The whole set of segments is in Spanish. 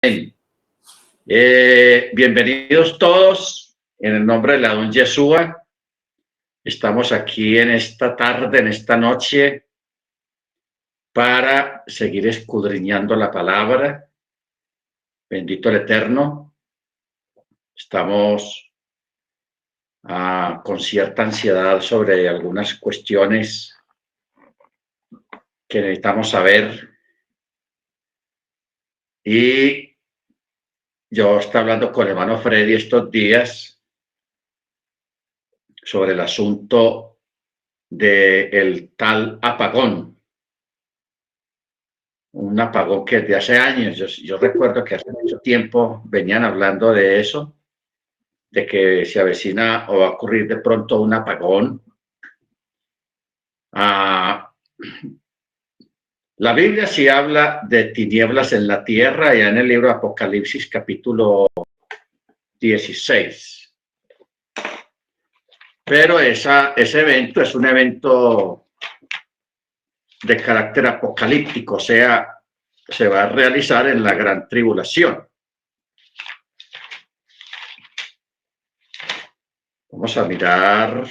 Amén. Bienvenidos todos en el nombre de la Don Yeshua. Estamos aquí en esta tarde, en esta noche, para seguir escudriñando la palabra. Bendito el Eterno. Estamos con cierta ansiedad sobre algunas cuestiones que necesitamos saber. Y yo estaba hablando con el hermano Freddy estos días sobre el asunto del tal apagón. Un apagón que de hace años, yo recuerdo que hace mucho tiempo venían hablando de eso, de que se avecina o va a ocurrir de pronto un apagón. La Biblia sí habla de tinieblas en la tierra, ya en el libro de Apocalipsis capítulo 16. Pero ese evento es un evento de carácter apocalíptico, o sea, se va a realizar en la gran tribulación. Vamos a mirar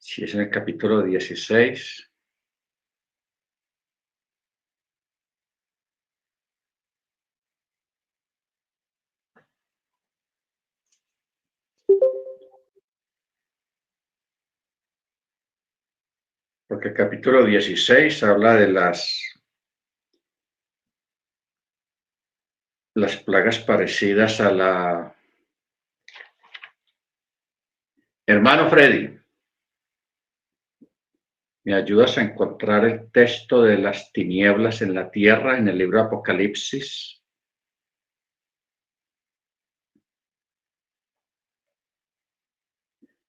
si es en el capítulo 16. Porque el capítulo 16 habla de las plagas parecidas a la... Hermano Freddy, ¿me ayudas a encontrar el texto de las tinieblas en la tierra en el libro de Apocalipsis?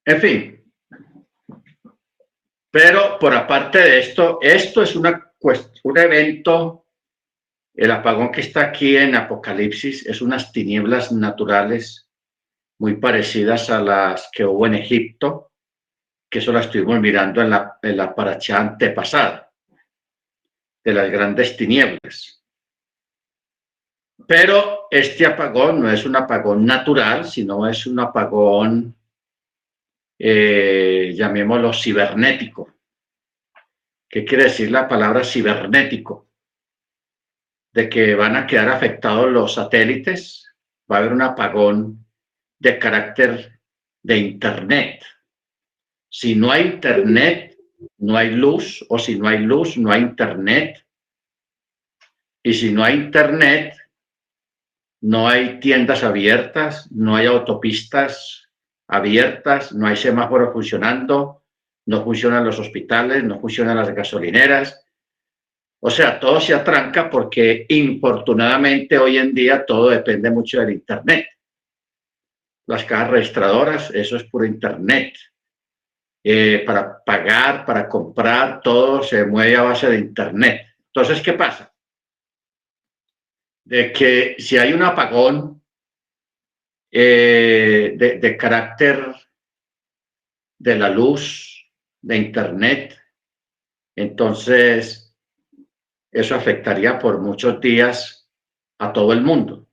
En fin, pero por aparte de esto es un evento, el apagón que está aquí en Apocalipsis es unas tinieblas naturales muy parecidas a las que hubo en Egipto, que eso la estuvimos mirando en la parachá antepasada, de las grandes tinieblas. Pero este apagón no es un apagón natural, sino es un apagón, llamémoslo cibernético. ¿Qué quiere decir la palabra cibernético? De que van a quedar afectados los satélites, va a haber un apagón de carácter de Internet. Si no hay Internet, no hay luz, o si no hay luz, no hay Internet. Y si no hay Internet, no hay tiendas abiertas, no hay autopistas abiertas, no hay semáforos funcionando, no funcionan los hospitales, no funcionan las gasolineras. O sea, todo se atranca porque infortunadamente hoy en día todo depende mucho del Internet. Las cajas registradoras, eso es puro Internet. Para pagar, para comprar, todo se mueve a base de Internet. Entonces, ¿qué pasa? De que si hay un apagón de carácter de la luz, de Internet, entonces eso afectaría por muchos días a todo el mundo.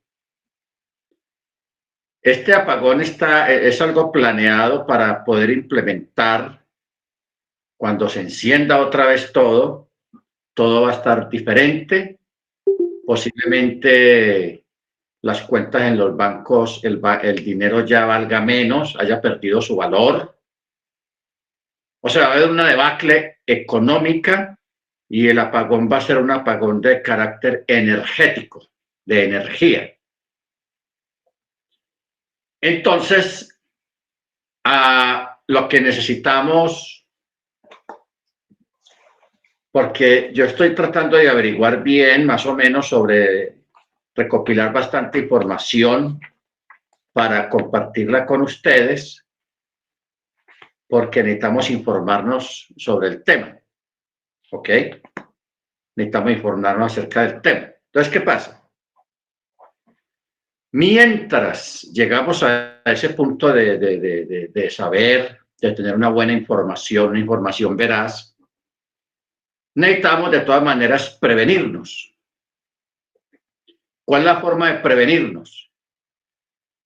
Este apagón es algo planeado para poder implementar cuando se encienda otra vez todo va a estar diferente, posiblemente las cuentas en los bancos, el dinero ya valga menos, haya perdido su valor. O sea, va a haber una debacle económica y el apagón va a ser un apagón de carácter energético, de energía. Entonces, lo que necesitamos, porque yo estoy tratando de averiguar bien, más o menos, recopilar bastante información para compartirla con ustedes, porque necesitamos informarnos sobre el tema, ¿ok? Necesitamos informarnos acerca del tema. Entonces, ¿qué pasa? Mientras llegamos a ese punto de saber, de tener una buena información, una información veraz, necesitamos de todas maneras prevenirnos. ¿Cuál es la forma de prevenirnos?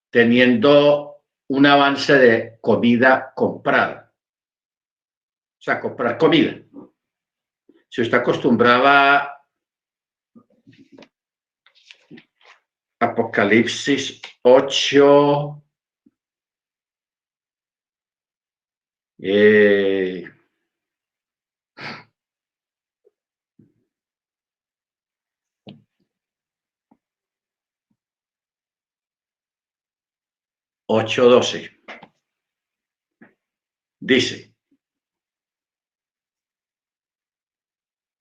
Teniendo un avance de comida comprada. O sea, comprar comida. Si usted acostumbraba Apocalipsis 8, 8:12, dice: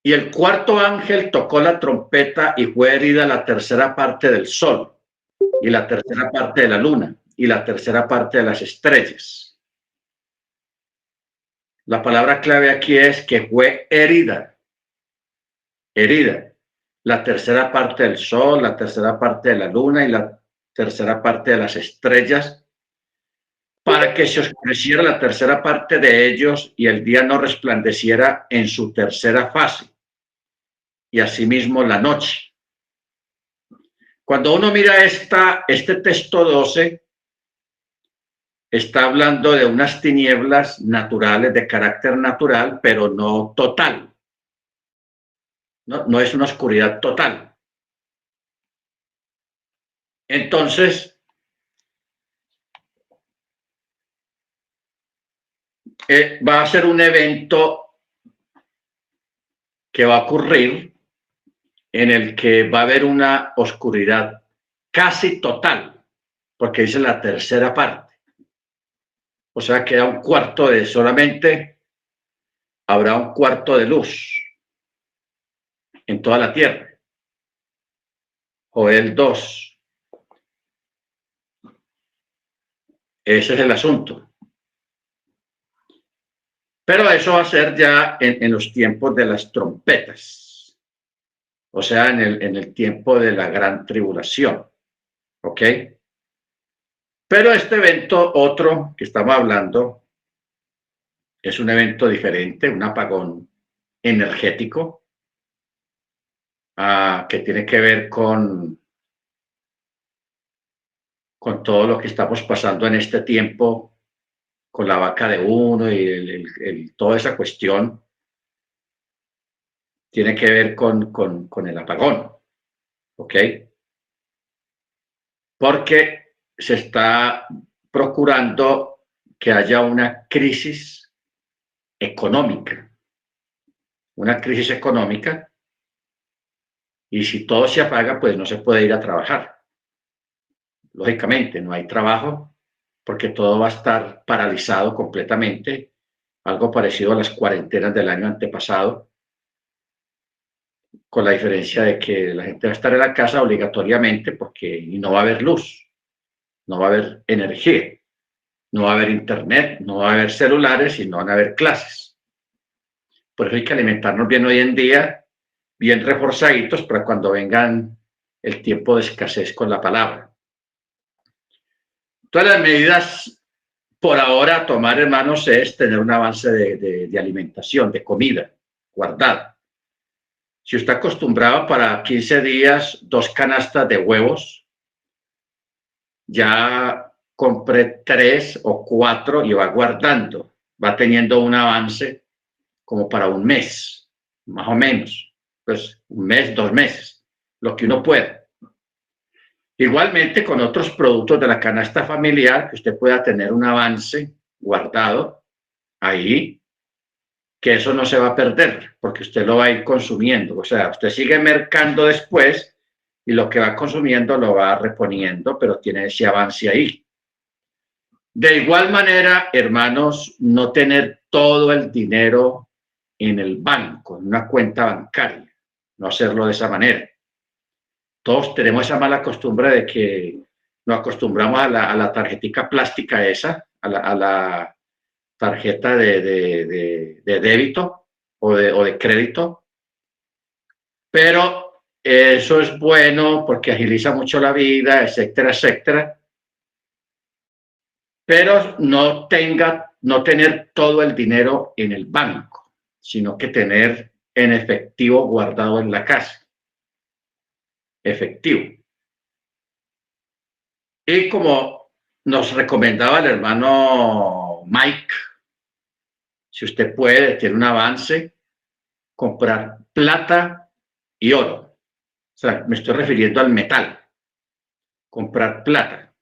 y el cuarto ángel tocó la trompeta y fue herida la tercera parte del sol y la tercera parte de la luna y la tercera parte de las estrellas. La palabra clave aquí es que fue herida. Herida. La tercera parte del sol, la tercera parte de la luna y la tercera parte de las estrellas, para que se oscureciera la tercera parte de ellos y el día no resplandeciera en su tercera fase, y asimismo la noche. Cuando uno mira este texto 12, está hablando de unas tinieblas naturales, de carácter natural, pero no total. No es una oscuridad total. Entonces, va a ser un evento que va a ocurrir en el que va a haber una oscuridad casi total, porque dice la tercera parte. O sea, queda un cuarto de solamente, habrá un cuarto de luz en toda la tierra. Joel 2. Ese es el asunto. Pero eso va a ser ya en los tiempos de las trompetas. O sea, en el tiempo de la gran tribulación. ¿Ok? Pero este evento, otro que estamos hablando, es un evento diferente, un apagón energético, que tiene que ver con todo lo que estamos pasando en este tiempo, con la vaca de uno y toda esa cuestión, tiene que ver con el apagón, ¿ok? Porque se está procurando que haya una crisis económica, y si todo se apaga, pues no se puede ir a trabajar. Lógicamente, no hay trabajo porque todo va a estar paralizado completamente, algo parecido a las cuarentenas del año antepasado, con la diferencia de que la gente va a estar en la casa obligatoriamente porque no va a haber luz, no va a haber energía, no va a haber internet, no va a haber celulares y no van a haber clases. Por eso hay que alimentarnos bien hoy en día, bien reforzaditos para cuando vengan el tiempo de escasez con la palabra. Todas las medidas por ahora a tomar, hermanos, es tener un avance de alimentación, de comida guardada. Si usted acostumbraba para 15 días 2 canastas de huevos, ya compré 3 o 4 y va guardando, va teniendo un avance como para un mes, más o menos, pues un mes, 2 meses, lo que uno pueda. Igualmente con otros productos de la canasta familiar, que usted pueda tener un avance guardado ahí, que eso no se va a perder, porque usted lo va a ir consumiendo. O sea, usted sigue mercando después y lo que va consumiendo lo va reponiendo, pero tiene ese avance ahí. De igual manera, hermanos, no tener todo el dinero en el banco, en una cuenta bancaria, no hacerlo de esa manera. Todos tenemos esa mala costumbre de que nos acostumbramos a la tarjetica plástica esa, a la tarjeta de débito o de crédito, pero Eso es bueno porque agiliza mucho la vida, etcétera, etcétera. Pero no tener todo el dinero en el banco, sino que tener en efectivo guardado en la casa. Efectivo. Y como nos recomendaba el hermano Mike, si usted puede, tiene un avance, comprar plata y oro. O sea, me estoy refiriendo al metal. Comprar plata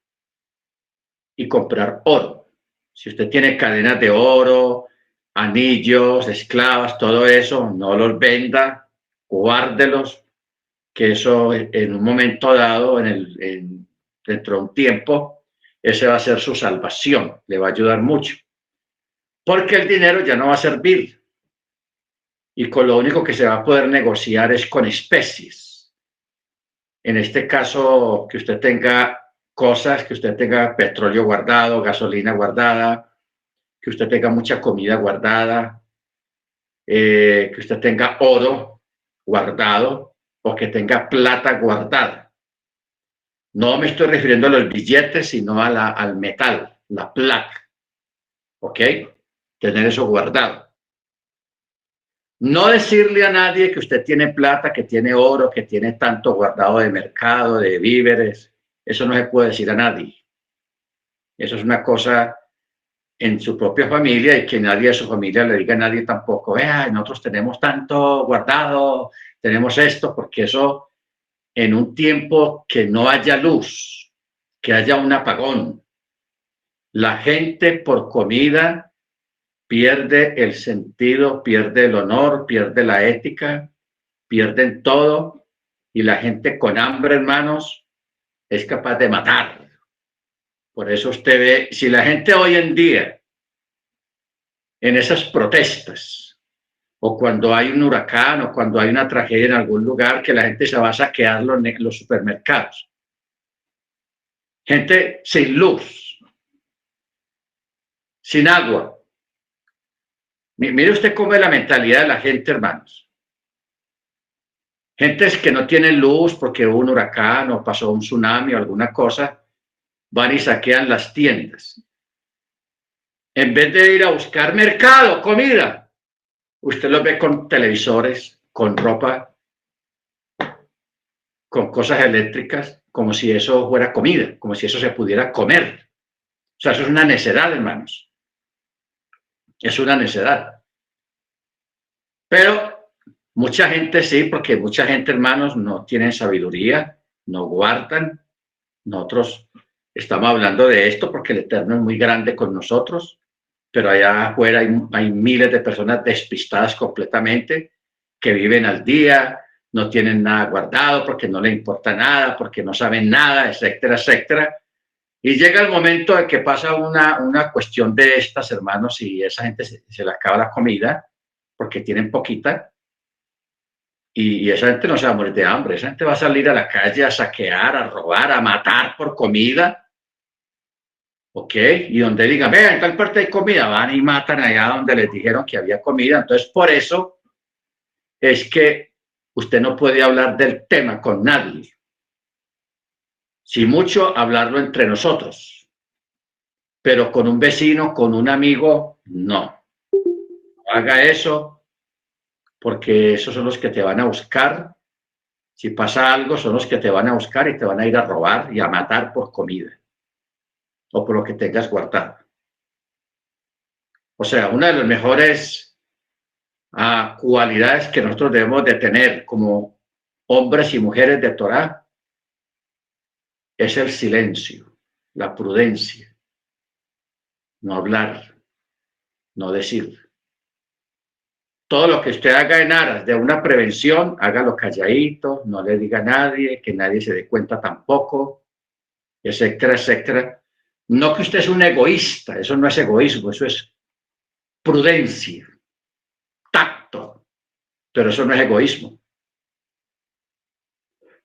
y comprar oro. Si usted tiene cadenas de oro, anillos, esclavas, todo eso, no los venda, guárdelos, que eso en un momento dado, dentro de un tiempo, ese va a ser su salvación, le va a ayudar mucho. Porque el dinero ya no va a servir y con lo único que se va a poder negociar es con especies. En este caso, que usted tenga cosas, que usted tenga petróleo guardado, gasolina guardada, que usted tenga mucha comida guardada, que usted tenga oro guardado o que tenga plata guardada. No me estoy refiriendo a los billetes, sino al metal, la plata. ¿Ok? Tener eso guardado. No decirle a nadie que usted tiene plata, que tiene oro, que tiene tanto guardado de mercado, de víveres. Eso no se puede decir a nadie. Eso es una cosa en su propia familia y que nadie de su familia le diga a nadie tampoco, nosotros tenemos tanto guardado, tenemos esto, porque eso en un tiempo que no haya luz, que haya un apagón, la gente por comida pierde el sentido, pierde el honor, pierde la ética, pierden todo y la gente con hambre, hermanos, es capaz de matar. Por eso usted ve, si la gente hoy en día en esas protestas o cuando hay un huracán o cuando hay una tragedia en algún lugar que la gente se va a saquear los supermercados. Gente sin luz, sin agua. Mire usted cómo es la mentalidad de la gente, hermanos. Gentes que no tienen luz porque hubo un huracán o pasó un tsunami o alguna cosa, van y saquean las tiendas. En vez de ir a buscar mercado, comida, usted los ve con televisores, con ropa, con cosas eléctricas, como si eso fuera comida, como si eso se pudiera comer. O sea, eso es una necedad, hermanos. Es una necedad. Pero mucha gente sí, porque mucha gente, hermanos, no tienen sabiduría, no guardan. Nosotros estamos hablando de esto porque el Eterno es muy grande con nosotros, pero allá afuera hay miles de personas despistadas completamente que viven al día, no tienen nada guardado porque no les importa nada, porque no saben nada, etcétera, etcétera. Y llega el momento de que pasa una cuestión de estas, hermanos, y esa gente se le acaba la comida porque tienen poquita, y esa gente no se va a morir de hambre, esa gente va a salir a la calle a saquear, a robar, a matar por comida, ¿ok? Y donde digan, vean, en tal parte hay comida, van y matan allá donde les dijeron que había comida. Entonces, por eso es que usted no puede hablar del tema con nadie. Si mucho, hablarlo entre nosotros, pero con un vecino, con un amigo, no. Haga eso porque esos son los que te van a buscar. Si pasa algo, son los que te van a buscar y te van a ir a robar y a matar por comida o por lo que tengas guardado. O sea, una de las mejores cualidades que nosotros debemos de tener como hombres y mujeres de Torá es el silencio, la prudencia, no hablar, no decir. Todo lo que usted haga en aras de una prevención, hágalo calladito, no le diga a nadie, que nadie se dé cuenta tampoco, etcétera, etcétera. No que usted es un egoísta, eso no es egoísmo, eso es prudencia, tacto, pero eso no es egoísmo.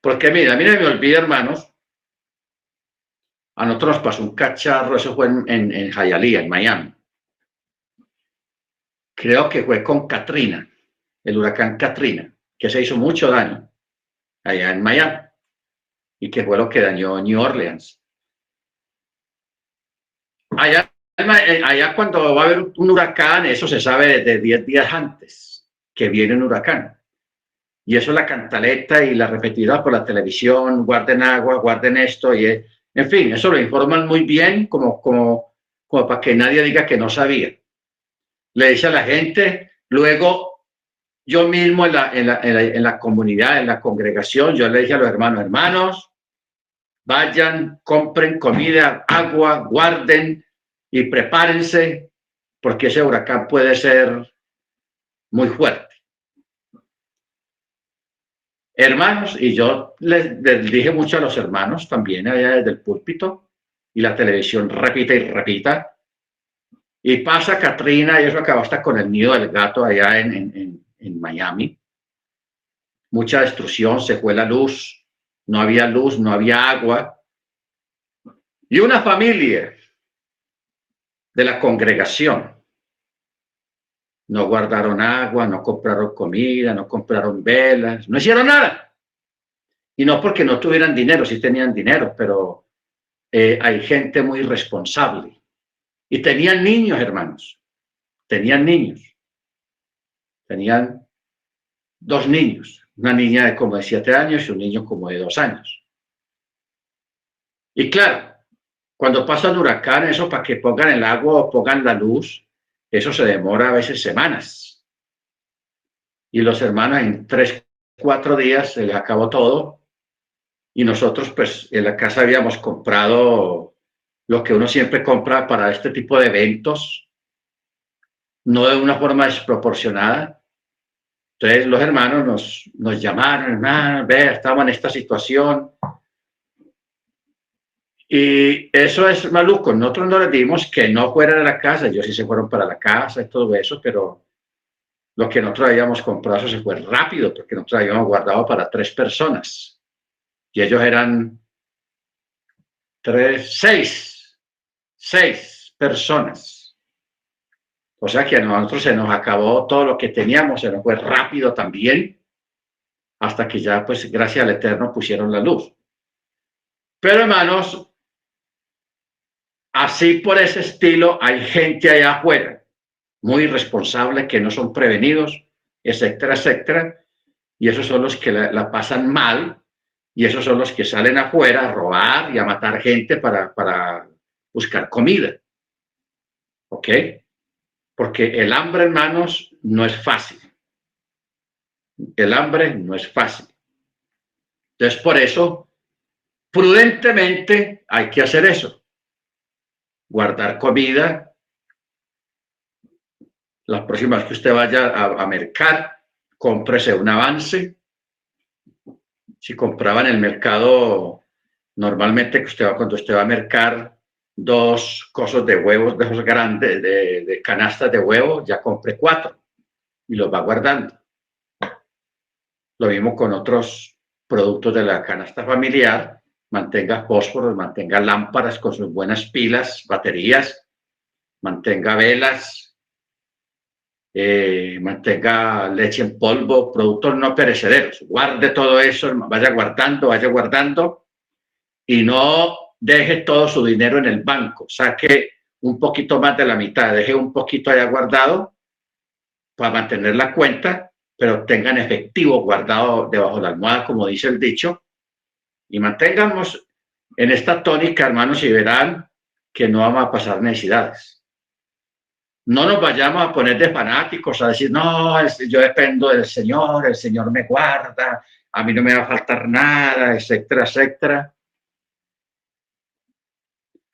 Porque mira, a mí no me olvida, hermanos, a nosotros nos pasó un cacharro, eso fue en Hialeah, en Miami. Creo que fue con Katrina, el huracán Katrina, que se hizo mucho daño. allá en Miami, y que fue lo que dañó New Orleans. Allá cuando va a haber un huracán, eso se sabe desde 10 días antes que viene un huracán. Y eso la cantaleta y la repetida por la televisión, guarden agua, guarden esto, y en fin, eso lo informan muy bien como para que nadie diga que no sabía. Le dice a la gente, luego yo mismo en la comunidad, en la congregación, yo le dije a los hermanos, vayan, compren comida, agua, guarden y prepárense, porque ese huracán puede ser muy fuerte. Hermanos, y yo les dije mucho a los hermanos también allá desde el púlpito, y la televisión repita y repita, y pasa Katrina, y eso acabó hasta con el nido del gato allá en Miami. Mucha destrucción, se fue la luz, no había agua. Y una familia de la congregación no guardaron agua, no compraron comida, no compraron velas, no hicieron nada. Y no porque no tuvieran dinero, sí tenían dinero, pero hay gente muy responsable. Y tenían niños, hermanos, tenían niños. Tenían 2 niños, una niña de como de 7 años y un niño como de 2 años. Y claro, cuando pasa el huracán, eso para que pongan el agua o pongan la luz, eso se demora a veces semanas. Y los hermanos en 3, 4 días se les acabó todo. Y nosotros pues en la casa habíamos comprado lo que uno siempre compra para este tipo de eventos, no de una forma desproporcionada. Entonces los hermanos nos llamaron, hermano, ve, estamos en esta situación. Y eso es maluco. Nosotros no les dimos que no fueran a la casa, ellos sí se fueron para la casa y todo eso, pero lo que nosotros habíamos comprado eso se fue rápido, porque nosotros habíamos guardado para 3 personas. Y ellos eran 6 personas. O sea que a nosotros se nos acabó todo lo que teníamos, se nos fue rápido también, hasta que ya, pues, gracias al Eterno pusieron la luz. Pero, hermanos, así por ese estilo hay gente allá afuera, muy irresponsable, que no son prevenidos, etcétera, etcétera. Y esos son los que la pasan mal, y esos son los que salen afuera a robar y a matar gente para buscar comida. ¿Ok? Porque el hambre, hermanos, no es fácil. El hambre no es fácil. Entonces, por eso, prudentemente hay que hacer eso. Guardar comida. La próxima vez que usted vaya a mercar, cómprese un avance. Si compraba en el mercado, normalmente cuando usted va a mercar 2 cosas de huevos, de esos grandes, de canastas de huevo, ya compre 4 y los va guardando. Lo mismo con otros productos de la canasta familiar, mantenga fósforos, mantenga lámparas con sus buenas pilas, baterías, mantenga velas, mantenga leche en polvo, productos no perecederos. Guarde todo eso, vaya guardando y no deje todo su dinero en el banco. Saque un poquito más de la mitad, deje un poquito allá guardado para mantener la cuenta, pero tengan efectivo guardado debajo de la almohada, como dice el dicho, y mantengamos en esta tónica, hermanos, y verán que no vamos a pasar necesidades. No nos vayamos a poner de fanáticos a decir, no, yo dependo del Señor, el Señor me guarda, a mí no me va a faltar nada, etcétera, etcétera.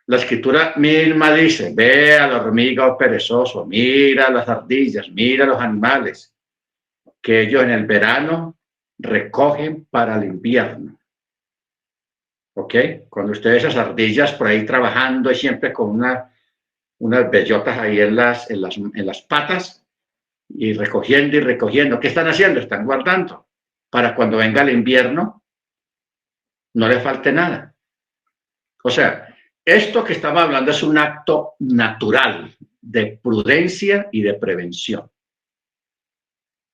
La escritura misma dice, ve a la hormiga o perezoso, mira a las ardillas, mira a los animales, que ellos en el verano recogen para el invierno. ¿Ok? Cuando ustedes esas ardillas por ahí trabajando y siempre con unas bellotas ahí en las patas y recogiendo, ¿qué están haciendo? Están guardando para cuando venga el invierno no le falte nada. O sea, esto que estamos hablando es un acto natural de prudencia y de prevención.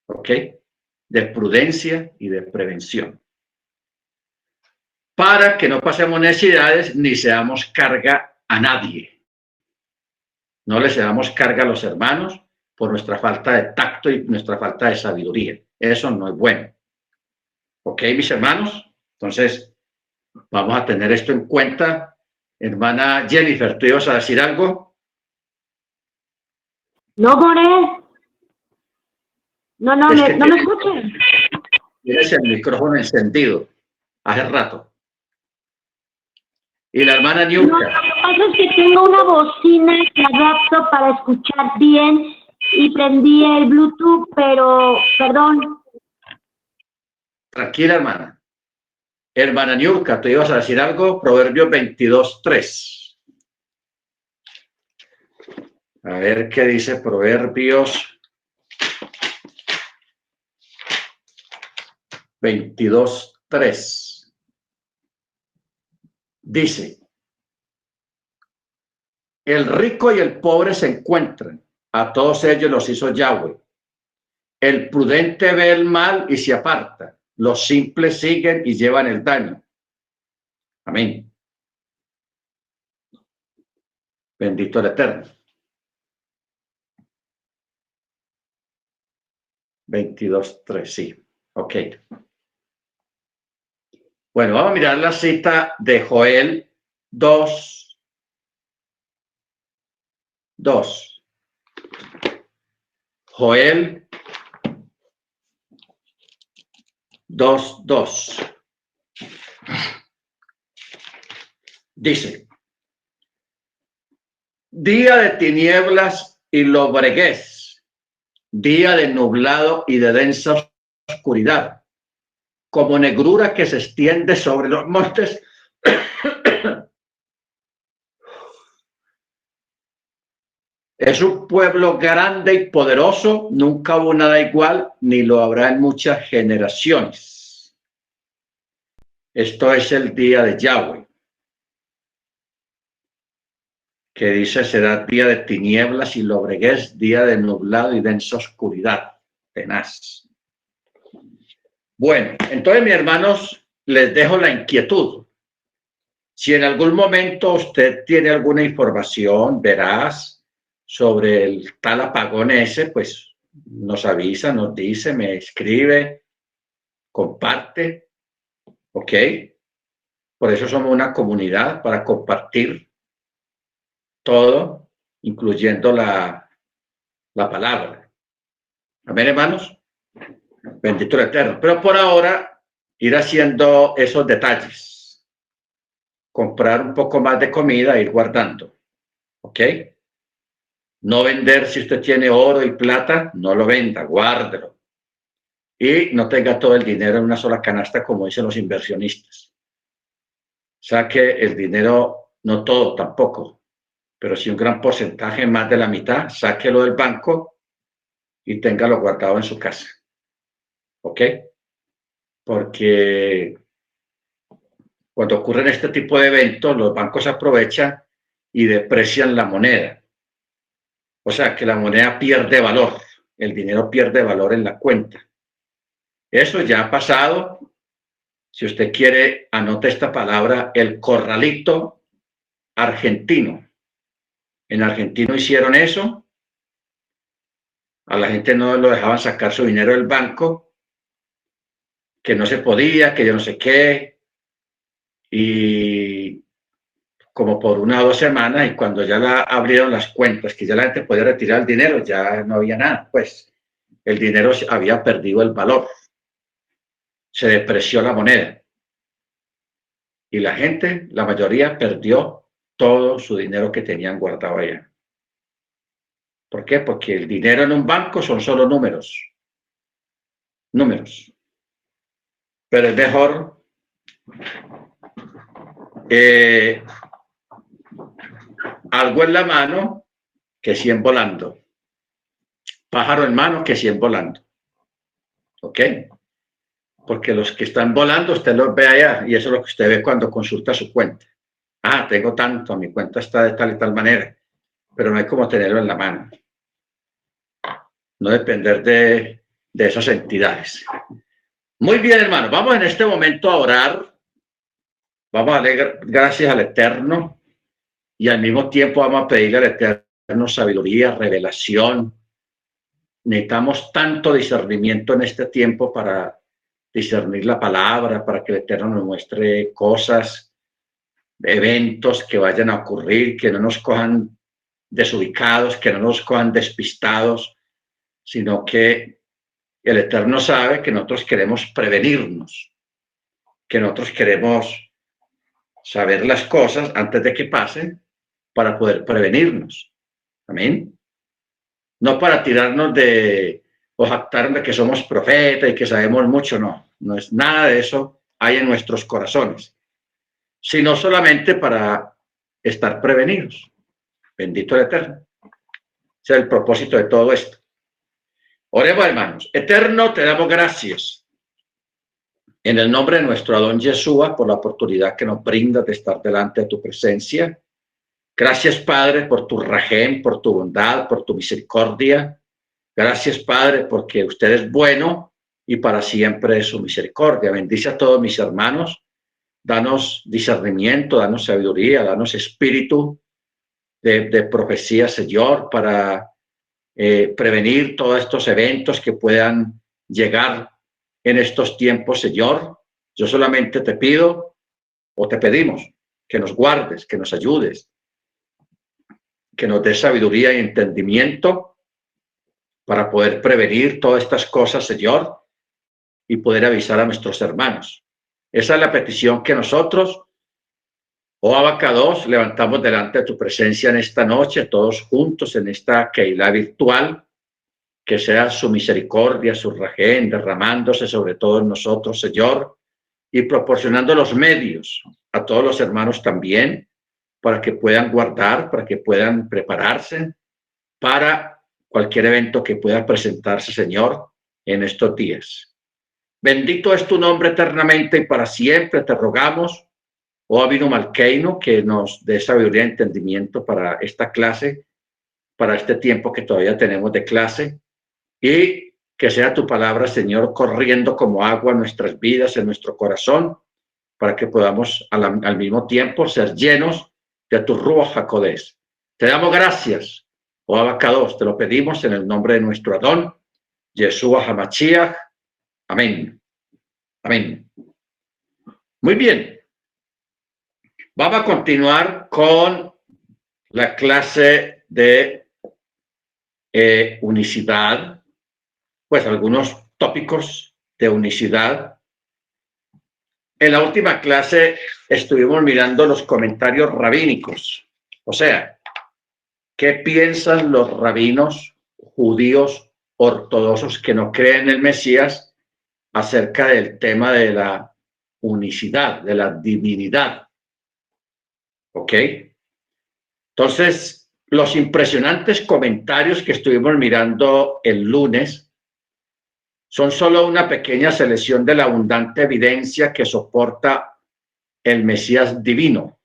¿Ok? De prudencia y de prevención. para que no pasemos necesidades ni seamos carga a nadie. No le seamos carga a los hermanos por nuestra falta de tacto y nuestra falta de sabiduría. Eso no es bueno. ¿Ok, mis hermanos? Entonces, vamos a tener esto en cuenta. Hermana Jennifer, ¿tú ibas a decir algo? No, More. No, Es que no me escuchan. tienes el micrófono encendido hace rato. Y la hermana No, Niurka. lo que pasa es que tengo una bocina que adapto para escuchar bien y prendí el Bluetooth, pero, perdón. Tranquila, hermana. Hermana Niurka, ¿tú ibas a decir algo? Proverbios 22:3. A ver qué dice Proverbios 22:3. Dice: el rico y el pobre se encuentran, a todos ellos los hizo Yahweh. El prudente ve el mal y se aparta, los simples siguen y llevan el daño. Amén. Bendito el Eterno. 22:3, sí. Ok. Bueno, vamos a mirar la cita de Joel 2:2. Joel 2:2. Dice: día de tinieblas y lobreguez, día de nublado y de densa oscuridad, como negrura que se extiende sobre los montes. Es un pueblo grande y poderoso, nunca hubo nada igual, ni lo habrá en muchas generaciones. Esto es el día de Yahweh, que dice: será día de tinieblas y lobreguez, día de nublado y densa oscuridad, tenaz. Bueno, entonces, mis hermanos, les dejo la inquietud. Si en algún momento usted tiene alguna información veraz sobre el tal apagón ese, pues nos avisa, nos dice, me escribe, comparte, ¿ok? Por eso somos una comunidad, para compartir todo, incluyendo la palabra. Amén, hermanos. Bendito el Eterno. Pero por ahora, ir haciendo esos detalles. Comprar un poco más de comida, ir guardando. ¿Ok? No vender. Si usted tiene oro y plata, no lo venda, guárdelo. Y no tenga todo el dinero en una sola canasta, como dicen los inversionistas. Saque el dinero, no todo tampoco, pero sí un gran porcentaje, más de la mitad, sáquelo del banco y téngalo guardado en su casa. ¿Ok? Porque cuando ocurren este tipo de eventos, los bancos aprovechan y deprecian la moneda. O sea, que la moneda pierde valor, el dinero pierde valor en la cuenta. Eso ya ha pasado. Si usted quiere, anote esta palabra: el corralito argentino. En Argentina hicieron eso. A la gente no lo dejaban sacar su dinero del banco, que no se podía, que yo no sé qué. Y como por 1 o 2 semanas, y cuando ya abrieron las cuentas, que ya la gente podía retirar el dinero, ya no había nada, pues el dinero había perdido el valor, se depreció la moneda y la gente, la mayoría, perdió todo su dinero que tenían guardado allá. ¿Por qué? Porque el dinero en un banco son solo números, pero es mejor algo en la mano que 100 volando. Pájaro en mano que 100 volando. ¿Ok? Porque los que están volando, usted los ve allá, y eso es lo que usted ve cuando consulta su cuenta. Ah, tengo tanto, mi cuenta está de tal y tal manera, pero no hay como tenerlo en la mano. No depender de esas entidades. Muy bien, hermano, vamos en este momento a orar Vamos a darle gracias al Eterno y al mismo tiempo vamos a pedirle al Eterno sabiduría, revelación. Necesitamos tanto discernimiento en este tiempo para discernir la palabra, para que el Eterno nos muestre cosas, eventos que vayan a ocurrir, que no nos cojan desubicados, que no nos cojan despistados, sino que el Eterno sabe que nosotros queremos prevenirnos, que nosotros queremos saber las cosas antes de que pasen para poder prevenirnos. Amén. No para tirarnos de o jactarnos de que somos profetas y que sabemos mucho, no. No es nada de eso hay en nuestros corazones, sino solamente para estar prevenidos. Bendito el Eterno. Ese es el propósito de todo esto. Oremos, hermanos. Eterno, te damos gracias en el nombre de nuestro Adón Yeshua por la oportunidad que nos brindas de estar delante de tu presencia. Gracias, Padre, por tu rajem, por tu bondad, por tu misericordia. Gracias, Padre, porque usted es bueno y para siempre es su misericordia. Bendice a todos mis hermanos. Danos discernimiento, danos sabiduría, danos espíritu de profecía, Señor, para prevenir todos estos eventos que puedan llegar en estos tiempos, Señor. Yo solamente te pido o te pedimos que nos guardes, que nos ayudes, que nos des sabiduría y entendimiento para poder prevenir todas estas cosas, Señor, y poder avisar a nuestros hermanos. Esa es la petición que nosotros, oh Abacados, levantamos delante de tu presencia en esta noche, todos juntos en esta Keilah virtual, que sea su misericordia, su rajén, derramándose sobre todos nosotros, Señor, y proporcionando los medios a todos los hermanos también, para que puedan guardar, para que puedan prepararse para cualquier evento que pueda presentarse, Señor, en estos días. Bendito es tu nombre eternamente y para siempre te rogamos, oh Abino Malkeino, que nos dé sabiduría y entendimiento para esta clase, para este tiempo que todavía tenemos de clase, y que sea tu palabra, Señor, corriendo como agua en nuestras vidas, en nuestro corazón, para que podamos al mismo tiempo ser llenos de tu Ruach HaKodesh. Te damos gracias, oh Abacados, te lo pedimos en el nombre de nuestro Adón, Yeshua HaMashiach. Amén. Amén. Muy bien. Vamos a continuar con la clase de unicidad, pues algunos tópicos de unicidad. En la última clase estuvimos mirando los comentarios rabínicos, o sea, ¿qué piensan los rabinos judíos ortodoxos que no creen en el Mesías acerca del tema de la unicidad, de la divinidad? ¿Ok? Entonces, los impresionantes comentarios que estuvimos mirando el lunes son solo una pequeña selección de la abundante evidencia que soporta el Mesías divino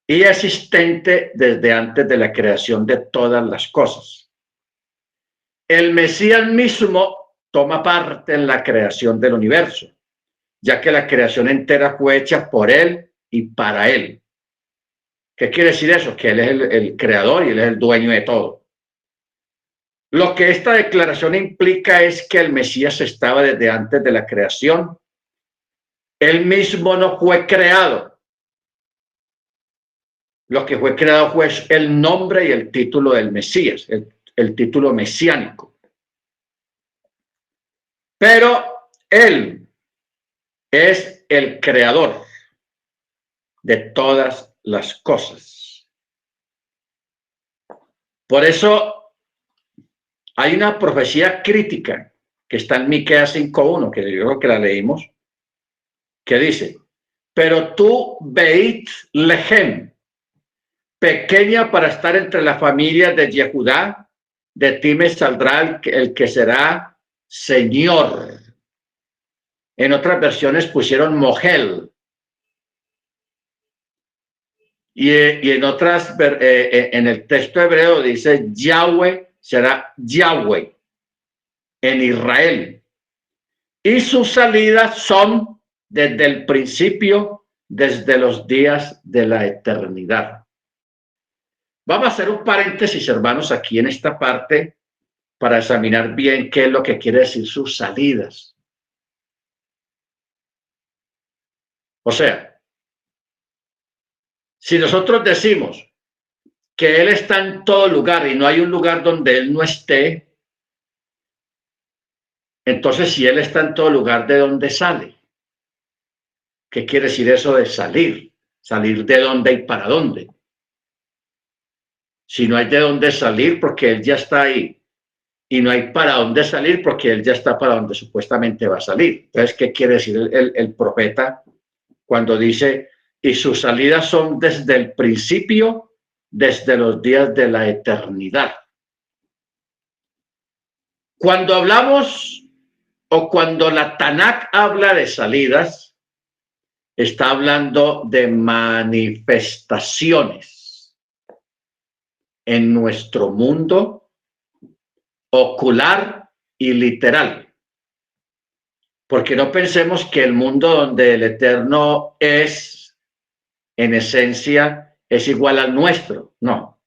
y existente desde antes de la creación de todas las cosas. El Mesías mismo toma parte en la creación del universo, ya que la creación entera fue hecha por él y para él. ¿Qué quiere decir eso? Que él es el creador y él es el dueño de todo. Lo que esta declaración implica es que el Mesías estaba desde antes de la creación. Él mismo no fue creado. Lo que fue creado fue el nombre y el título del Mesías, el título mesiánico. Pero él es el creador de todas las cosas. Por eso hay una profecía crítica que está en Miqueas 5:1, que yo creo que la leímos, que dice: pero tú, Beit Lehem, pequeña para estar entre las familias de Yehudá, de ti me saldrá el que será Señor. En otras versiones pusieron Mogel. Y en otras, en el texto hebreo dice Yahweh será Yahweh en Israel. Y sus salidas son desde el principio, desde los días de la eternidad. Vamos a hacer un paréntesis, hermanos, aquí en esta parte para examinar bien qué es lo que quiere decir sus salidas. O sea, si nosotros decimos que Él está en todo lugar y no hay un lugar donde Él no esté, entonces si Él está en todo lugar, ¿de dónde sale? ¿Qué quiere decir eso de salir? ¿Salir de dónde y para dónde? Si no hay de dónde salir, porque Él ya está ahí. Y no hay para dónde salir, porque Él ya está para donde supuestamente va a salir. Entonces, ¿qué quiere decir el profeta cuando dice, y sus salidas son desde el principio, desde los días de la eternidad? Cuando hablamos o cuando la Tanakh habla de salidas, está hablando de manifestaciones en nuestro mundo ocular y literal. Porque no pensemos que el mundo donde el Eterno es, en esencia, es igual al nuestro. No.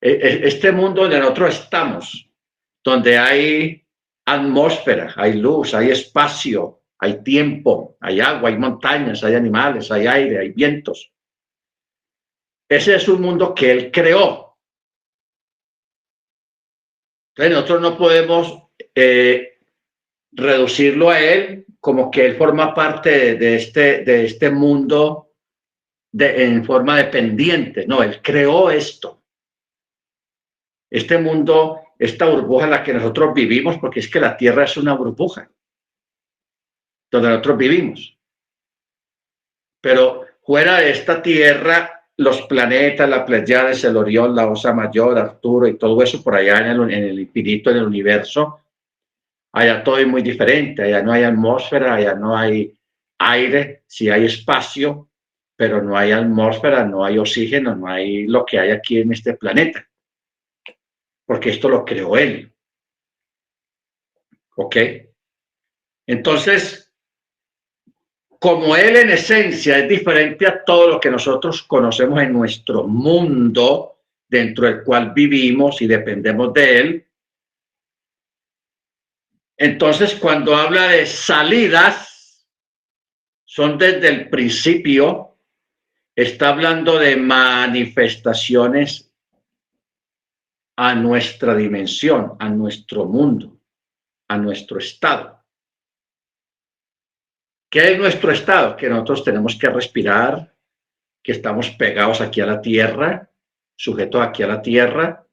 Este mundo donde nosotros estamos, donde hay atmósfera, hay luz, hay espacio, hay tiempo, hay agua, hay montañas, hay animales, hay aire, hay vientos. Ese es un mundo que Él creó. Entonces nosotros no podemos reducirlo a Él como que Él forma parte de este mundo en forma dependiente. No, Él creó esto. Este mundo, esta burbuja en la que nosotros vivimos, porque es que la Tierra es una burbuja donde nosotros vivimos. Pero fuera de esta Tierra, los planetas, la Pleiades, el Orión, la Osa Mayor, Arturo y todo eso por allá en el infinito, en el universo, allá todo es muy diferente. Allá no hay atmósfera, allá no hay aire, sí hay espacio, pero no hay atmósfera, no hay oxígeno, no hay lo que hay aquí en este planeta. Porque esto lo creó Él. ¿Ok? Entonces, como Él en esencia es diferente a todo lo que nosotros conocemos en nuestro mundo, dentro del cual vivimos y dependemos de Él, entonces cuando habla de salidas, son desde el principio, está hablando de manifestaciones a nuestra dimensión, a nuestro mundo, a nuestro estado. ¿Qué es nuestro estado? Que nosotros tenemos que respirar, que estamos pegados aquí a la tierra, sujetos aquí a la tierra,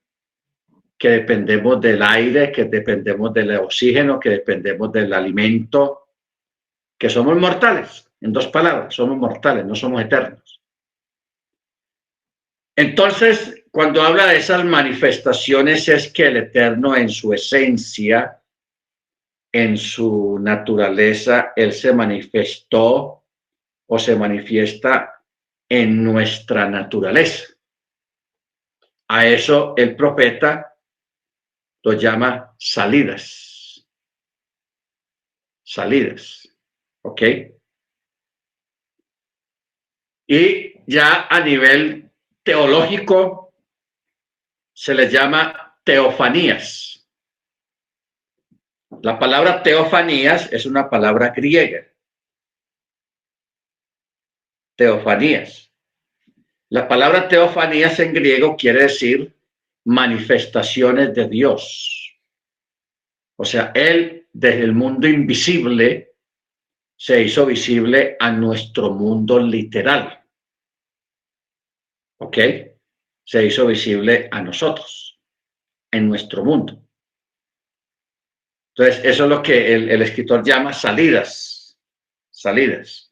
que dependemos del aire, que dependemos del oxígeno, que dependemos del alimento, que somos mortales. En dos palabras, somos mortales, no somos eternos. Entonces, cuando habla de esas manifestaciones, es que el Eterno en su esencia, en su naturaleza, Él se manifestó o se manifiesta en nuestra naturaleza. A eso el profeta lo llama salidas. Salidas. ¿Ok? Y ya a nivel teológico se les llama teofanías. La palabra teofanías es una palabra griega. Teofanías. La palabra teofanías en griego quiere decir manifestaciones de Dios. O sea, Él desde el mundo invisible se hizo visible a nuestro mundo literal. ¿Ok? Se hizo visible a nosotros, en nuestro mundo. Entonces, eso es lo que el escritor llama salidas, salidas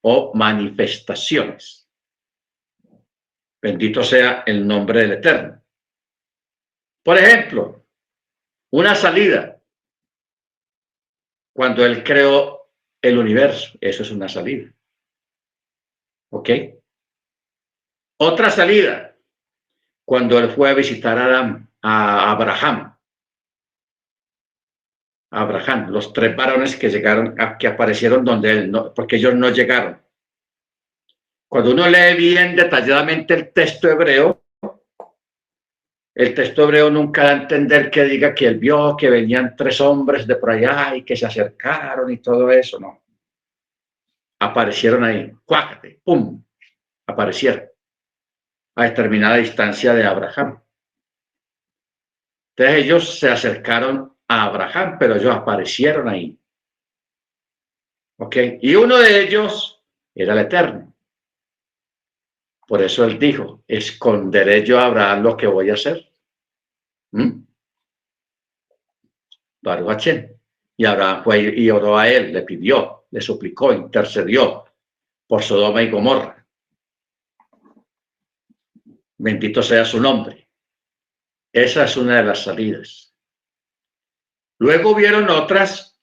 o manifestaciones. Bendito sea el nombre del Eterno. Por ejemplo, una salida, cuando Él creó el universo, eso es una salida. ¿Ok? Otra salida, cuando Él fue a visitar a Abraham. Abraham, los tres varones que llegaron, que aparecieron donde Él, no, porque ellos no llegaron. Cuando uno lee bien detalladamente el texto hebreo nunca da a entender que diga que él vio que venían 3 hombres de por allá y que se acercaron y todo eso, no. Aparecieron ahí, cuácate, pum, aparecieron a determinada distancia de Abraham. Entonces ellos se acercaron a Abraham, pero ellos aparecieron ahí. ¿Ok? Y uno de ellos era el Eterno. Por eso él dijo, esconderé yo a Abraham lo que voy a hacer. Baruch Hashem. Y Abraham fue y oró a él, le pidió, le suplicó, intercedió por Sodoma y Gomorra. Bendito sea su nombre. Esa es una de las salidas. Luego vieron otras,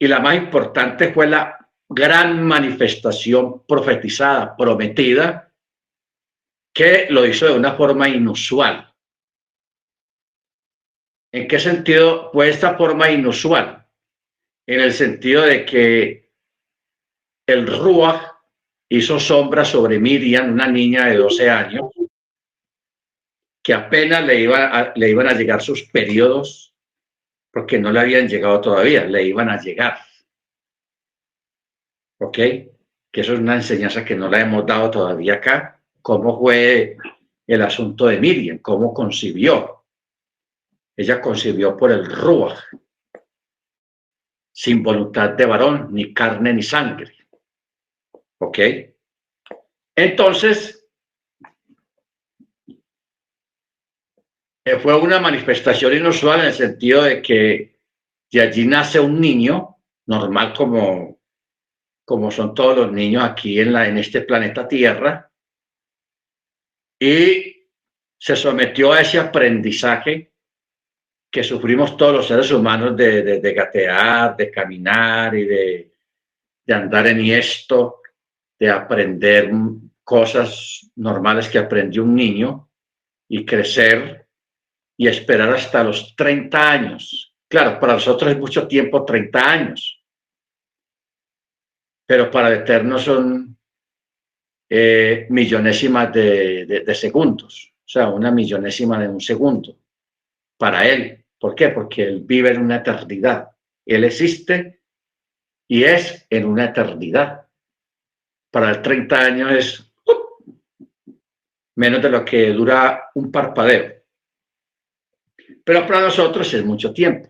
y la más importante fue la gran manifestación profetizada, prometida, que lo hizo de una forma inusual. ¿En qué sentido fue esta forma inusual? En el sentido de que el Ruach hizo sombra sobre Miriam, una niña de 12 años, que apenas le iban a llegar sus periodos, porque no le habían llegado todavía, le iban a llegar. ¿Ok? Que eso es una enseñanza que no la hemos dado todavía acá. ¿Cómo fue el asunto de Miriam? ¿Cómo concibió? Ella concibió por el Ruach, sin voluntad de varón, ni carne ni sangre. ¿Ok? Entonces, fue una manifestación inusual en el sentido de que de allí nace un niño, normal como son todos los niños aquí en este planeta Tierra, y se sometió a ese aprendizaje que sufrimos todos los seres humanos de gatear, de caminar y de andar en esto, de aprender cosas normales que aprendió un niño y crecer y esperar hasta los 30 años. Claro, para nosotros es mucho tiempo, 30 años, pero para el Eterno son millonésimas de segundos, o sea, una millonésima de un segundo para él. ¿Por qué? Porque él vive en una eternidad. Él existe y es en una eternidad. Para el 30 años es menos de lo que dura un parpadeo. Pero para nosotros es mucho tiempo.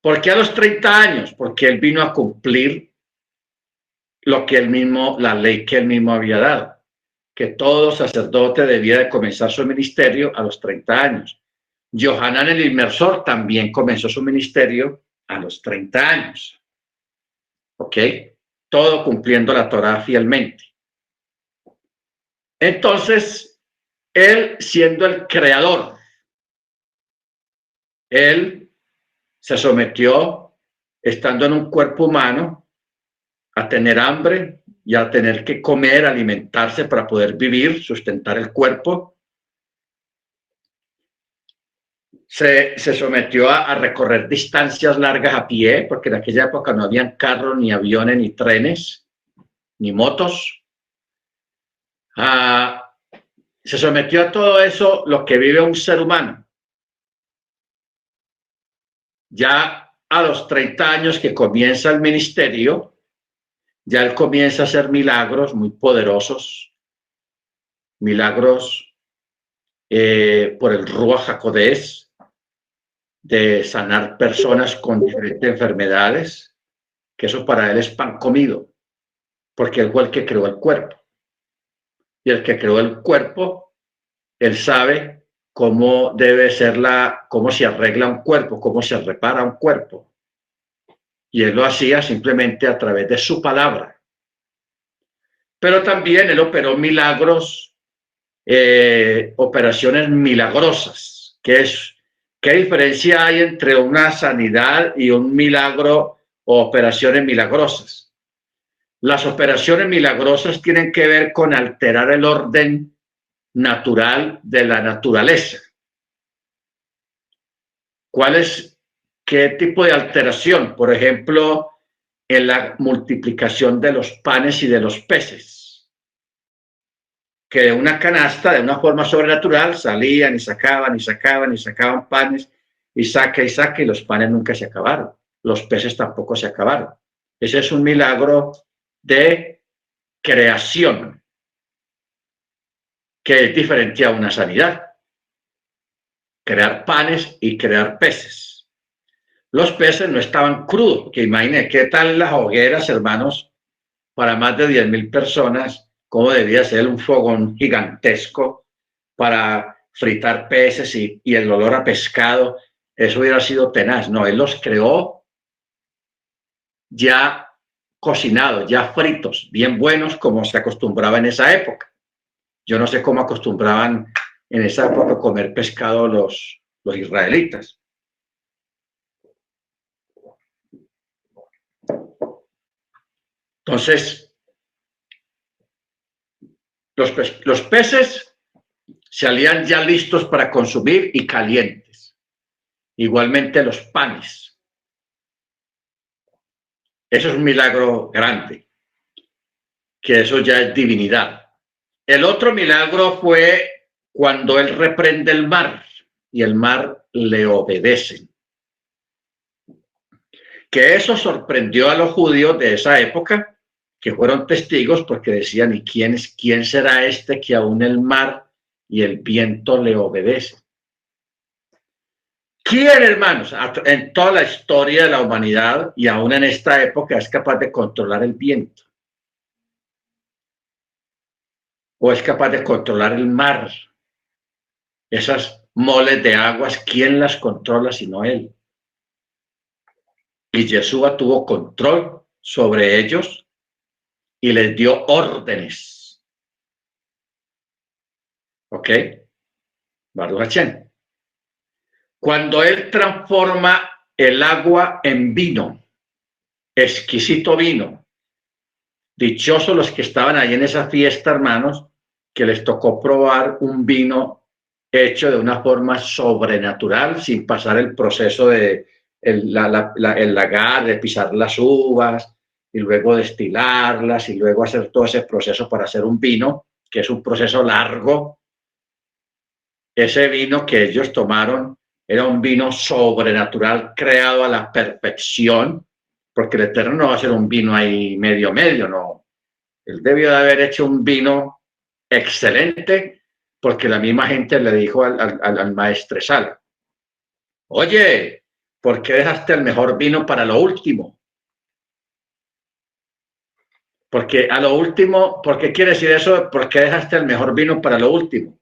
¿Por qué a los 30 años? Porque él vino a cumplir lo que él mismo, la ley que él mismo había dado, que todo sacerdote debía de comenzar su ministerio a los 30 años. Yohanan el Inmersor también comenzó su ministerio a los 30 años. ¿Ok? Todo cumpliendo la Torá fielmente. Entonces, él siendo el creador, él se sometió, estando en un cuerpo humano, a tener hambre y a tener que comer, alimentarse para poder vivir, sustentar el cuerpo. Se sometió a recorrer distancias largas a pie, porque en aquella época no habían carros, ni aviones, ni trenes, ni motos. Se sometió a todo eso, lo que vive un ser humano. Ya a los 30 años que comienza el ministerio, ya él comienza a hacer milagros muy poderosos, milagros por el Ruach HaKodesh, de sanar personas con diferentes enfermedades, que eso para él es pan comido, porque él fue el que creó el cuerpo. Y el que creó el cuerpo, él sabe cómo debe ser cómo se arregla un cuerpo, cómo se repara un cuerpo. Y él lo hacía simplemente a través de su palabra. Pero también él operó milagros, operaciones milagrosas, ¿qué diferencia hay entre una sanidad y un milagro o operaciones milagrosas? Las operaciones milagrosas tienen que ver con alterar el orden natural de la naturaleza. ¿Qué tipo de alteración? Por ejemplo, en la multiplicación de los panes y de los peces, que de una canasta, de una forma sobrenatural, salían y sacaban y sacaban y sacaban panes y saca y los panes nunca se acabaron, los peces tampoco se acabaron. Ese es un milagro de creación que es diferente a una sanidad. Crear panes y crear peces. Los peces no estaban crudos, que imaginen qué tal las hogueras, hermanos, para más de 10,000 personas, cómo debía ser un fogón gigantesco para fritar peces y el olor a pescado, eso hubiera sido tenaz. No, él los creó ya cocinados, ya fritos, bien buenos, como se acostumbraba en esa época. Yo no sé cómo acostumbraban en esa época a comer pescado los israelitas. Entonces, los peces salían ya listos para consumir y calientes. Igualmente los panes. Eso es un milagro grande, que eso ya es divinidad. El otro milagro fue cuando él reprende el mar y el mar le obedece. Que eso sorprendió a los judíos de esa época, que fueron testigos porque decían, ¿y quién será este que aún el mar y el viento le obedecen? ¿Quién, hermanos, en toda la historia de la humanidad y aún en esta época es capaz de controlar el viento? ¿O es capaz de controlar el mar? Esas moles de aguas, ¿quién las controla sino él? Y Yeshua tuvo control sobre ellos y les dio órdenes. ¿Ok? Baruch Hashem. Cuando él transforma el agua en vino, exquisito vino, dichosos los que estaban ahí en esa fiesta, hermanos, que les tocó probar un vino hecho de una forma sobrenatural, sin pasar el proceso de el lagar, de pisar las uvas y luego destilarlas y luego hacer todo ese proceso para hacer un vino, que es un proceso largo. Ese vino que ellos tomaron era un vino sobrenatural creado a la perfección, porque el Eterno no va a hacer un vino ahí medio, no. Él debió de haber hecho un vino excelente, porque la misma gente le dijo al maestresala, oye, ¿por qué dejaste el mejor vino para lo último? Porque a lo último, ¿por qué quiere decir eso? ¿Por qué dejaste el mejor vino para lo último?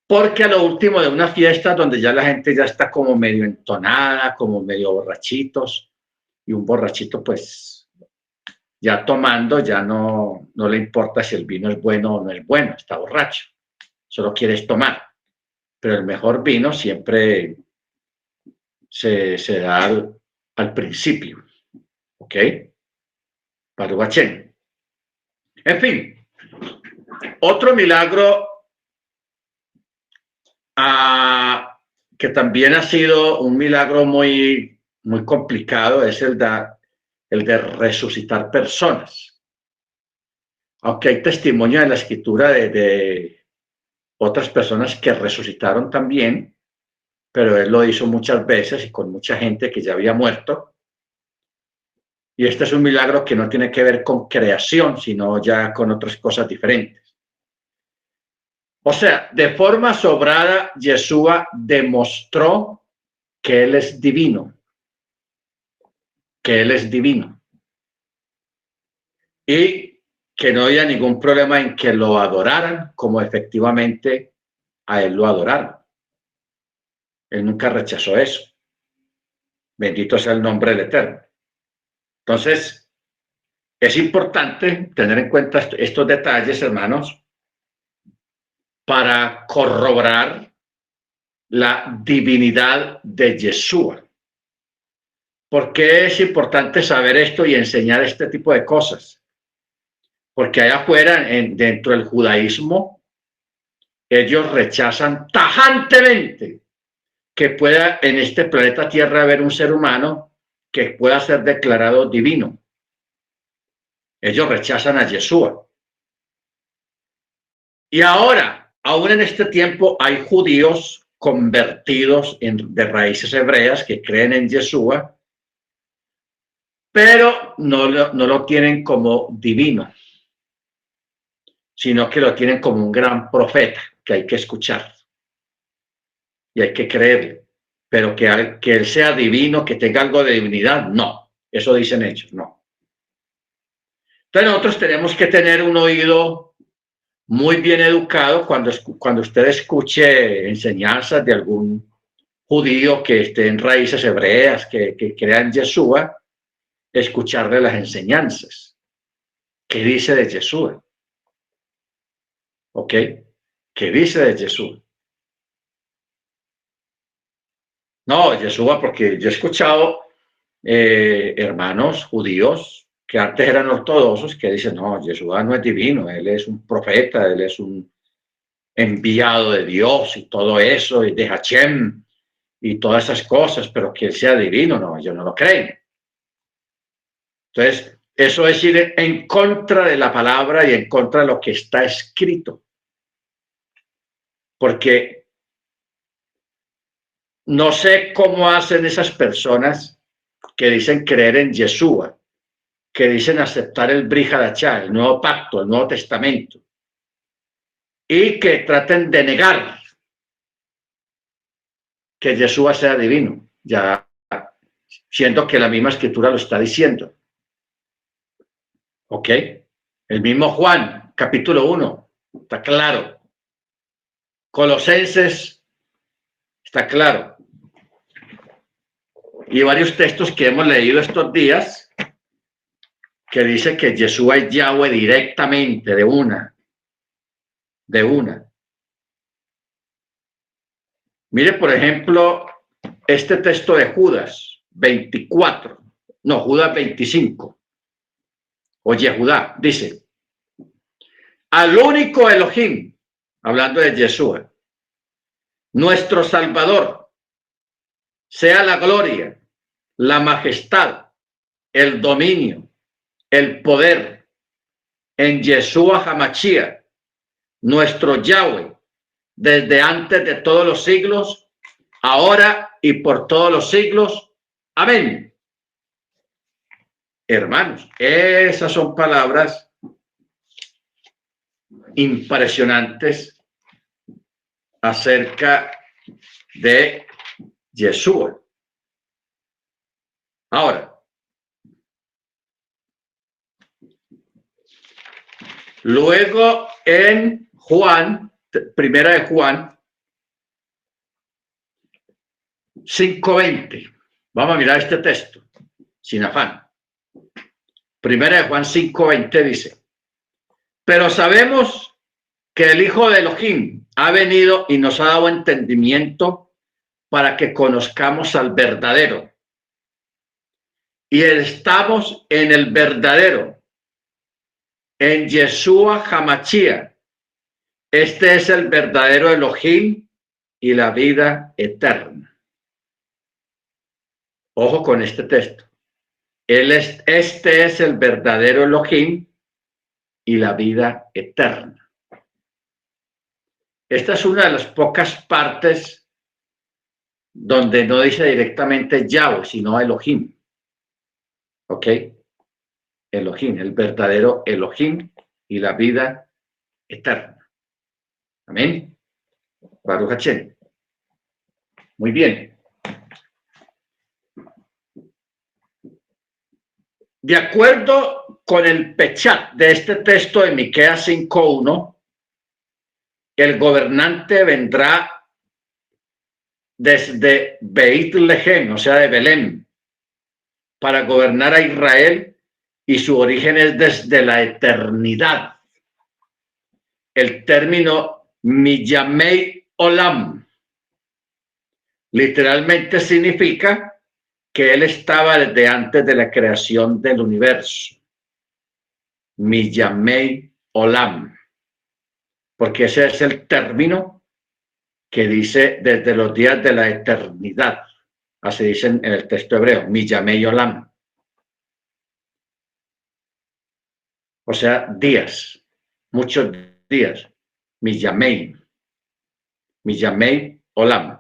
Porque a lo último de una fiesta donde ya la gente ya está como medio entonada, como medio borrachitos, y un borrachito pues ya tomando, ya no le importa si el vino es bueno o no es bueno, está borracho, solo quieres tomar. Pero el mejor vino siempre se da al principio, ¿ok? Baruch Hashem. En fin, otro milagro que también ha sido un milagro muy, muy complicado es el de resucitar personas. Aunque hay testimonio en la escritura de otras personas que resucitaron también, pero él lo hizo muchas veces y con mucha gente que ya había muerto. Y este es un milagro que no tiene que ver con creación, sino ya con otras cosas diferentes. O sea, de forma sobrada, Yeshua demostró que Él es divino. Que Él es divino. Y que no había ningún problema en que lo adoraran como efectivamente a Él lo adoraron. Él nunca rechazó eso. Bendito sea el nombre del Eterno. Entonces, es importante tener en cuenta estos detalles, hermanos, para corroborar la divinidad de Yeshua. ¿Por qué es importante saber esto y enseñar este tipo de cosas? Porque allá afuera, dentro del judaísmo, ellos rechazan tajantemente que pueda en este planeta Tierra haber un ser humano que pueda ser declarado divino. Ellos rechazan a Yeshua. Y ahora, aún en este tiempo, hay judíos convertidos de raíces hebreas que creen en Yeshua, pero no lo tienen como divino, sino que lo tienen como un gran profeta que hay que escuchar y hay que creerle. Pero que él sea divino, que tenga algo de divinidad, no. Eso dicen ellos, no. Entonces nosotros tenemos que tener un oído muy bien educado cuando usted escuche enseñanzas de algún judío que esté en raíces hebreas, que crea en Yeshua, escucharle las enseñanzas. ¿Qué dice de Yeshua? ¿Ok? ¿Qué dice de Yeshua? No, Yeshua, porque yo he escuchado hermanos judíos que antes eran ortodoxos que dicen, no, Yeshua no es divino, él es un profeta, él es un enviado de Dios y todo eso, y de Hashem y todas esas cosas, pero que él sea divino, no, ellos no lo creen. Entonces, eso es ir en contra de la palabra y en contra de lo que está escrito. Porque no sé cómo hacen esas personas que dicen creer en Yeshua, que dicen aceptar el Brit Hadashah, el nuevo pacto, el Nuevo Testamento, y que traten de negar que Yeshua sea divino, ya siendo que la misma escritura lo está diciendo. ¿Ok? El mismo Juan, capítulo 1, está claro. Colosenses, está claro. Y varios textos que hemos leído estos días que dice que Yeshua es Yahweh directamente, de una. Mire, por ejemplo, este texto de Judas 24, no, Judas 25, o Yehudá, dice, al único Elohim, hablando de Yeshua, nuestro Salvador, sea la gloria, la majestad, el dominio, el poder en Yeshua Hamashia, nuestro Yahweh, desde antes de todos los siglos, ahora y por todos los siglos. Amén. Hermanos, esas son palabras impresionantes acerca de Yeshua. Ahora, luego en Juan, primera de Juan 5:20, vamos a mirar este texto, sin afán. Primera de Juan 5:20 dice, pero sabemos que el Hijo de Elohim ha venido y nos ha dado entendimiento para que conozcamos al verdadero. Y estamos en el verdadero, en Yeshua Hamashia. Este es el verdadero Elohim y la vida eterna. Ojo con este texto. Este es el verdadero Elohim y la vida eterna. Esta es una de las pocas partes donde no dice directamente Yahweh, sino Elohim. ¿Ok? Elohim, el verdadero Elohim y la vida eterna. Amén. Baruch Hashem. Muy bien. De acuerdo con el pechat de este texto de Miqueas 5:1, el gobernante vendrá desde Beit Lehem, o sea, de Belén, para gobernar a Israel, y su origen es desde la eternidad. El término Miyamei Olam literalmente significa que él estaba desde antes de la creación del universo. Miyamei Olam, porque ese es el término que dice desde los días de la eternidad. Así dicen en el texto hebreo, Miyamei Olam. O sea, días, muchos días. Miyamei Olam.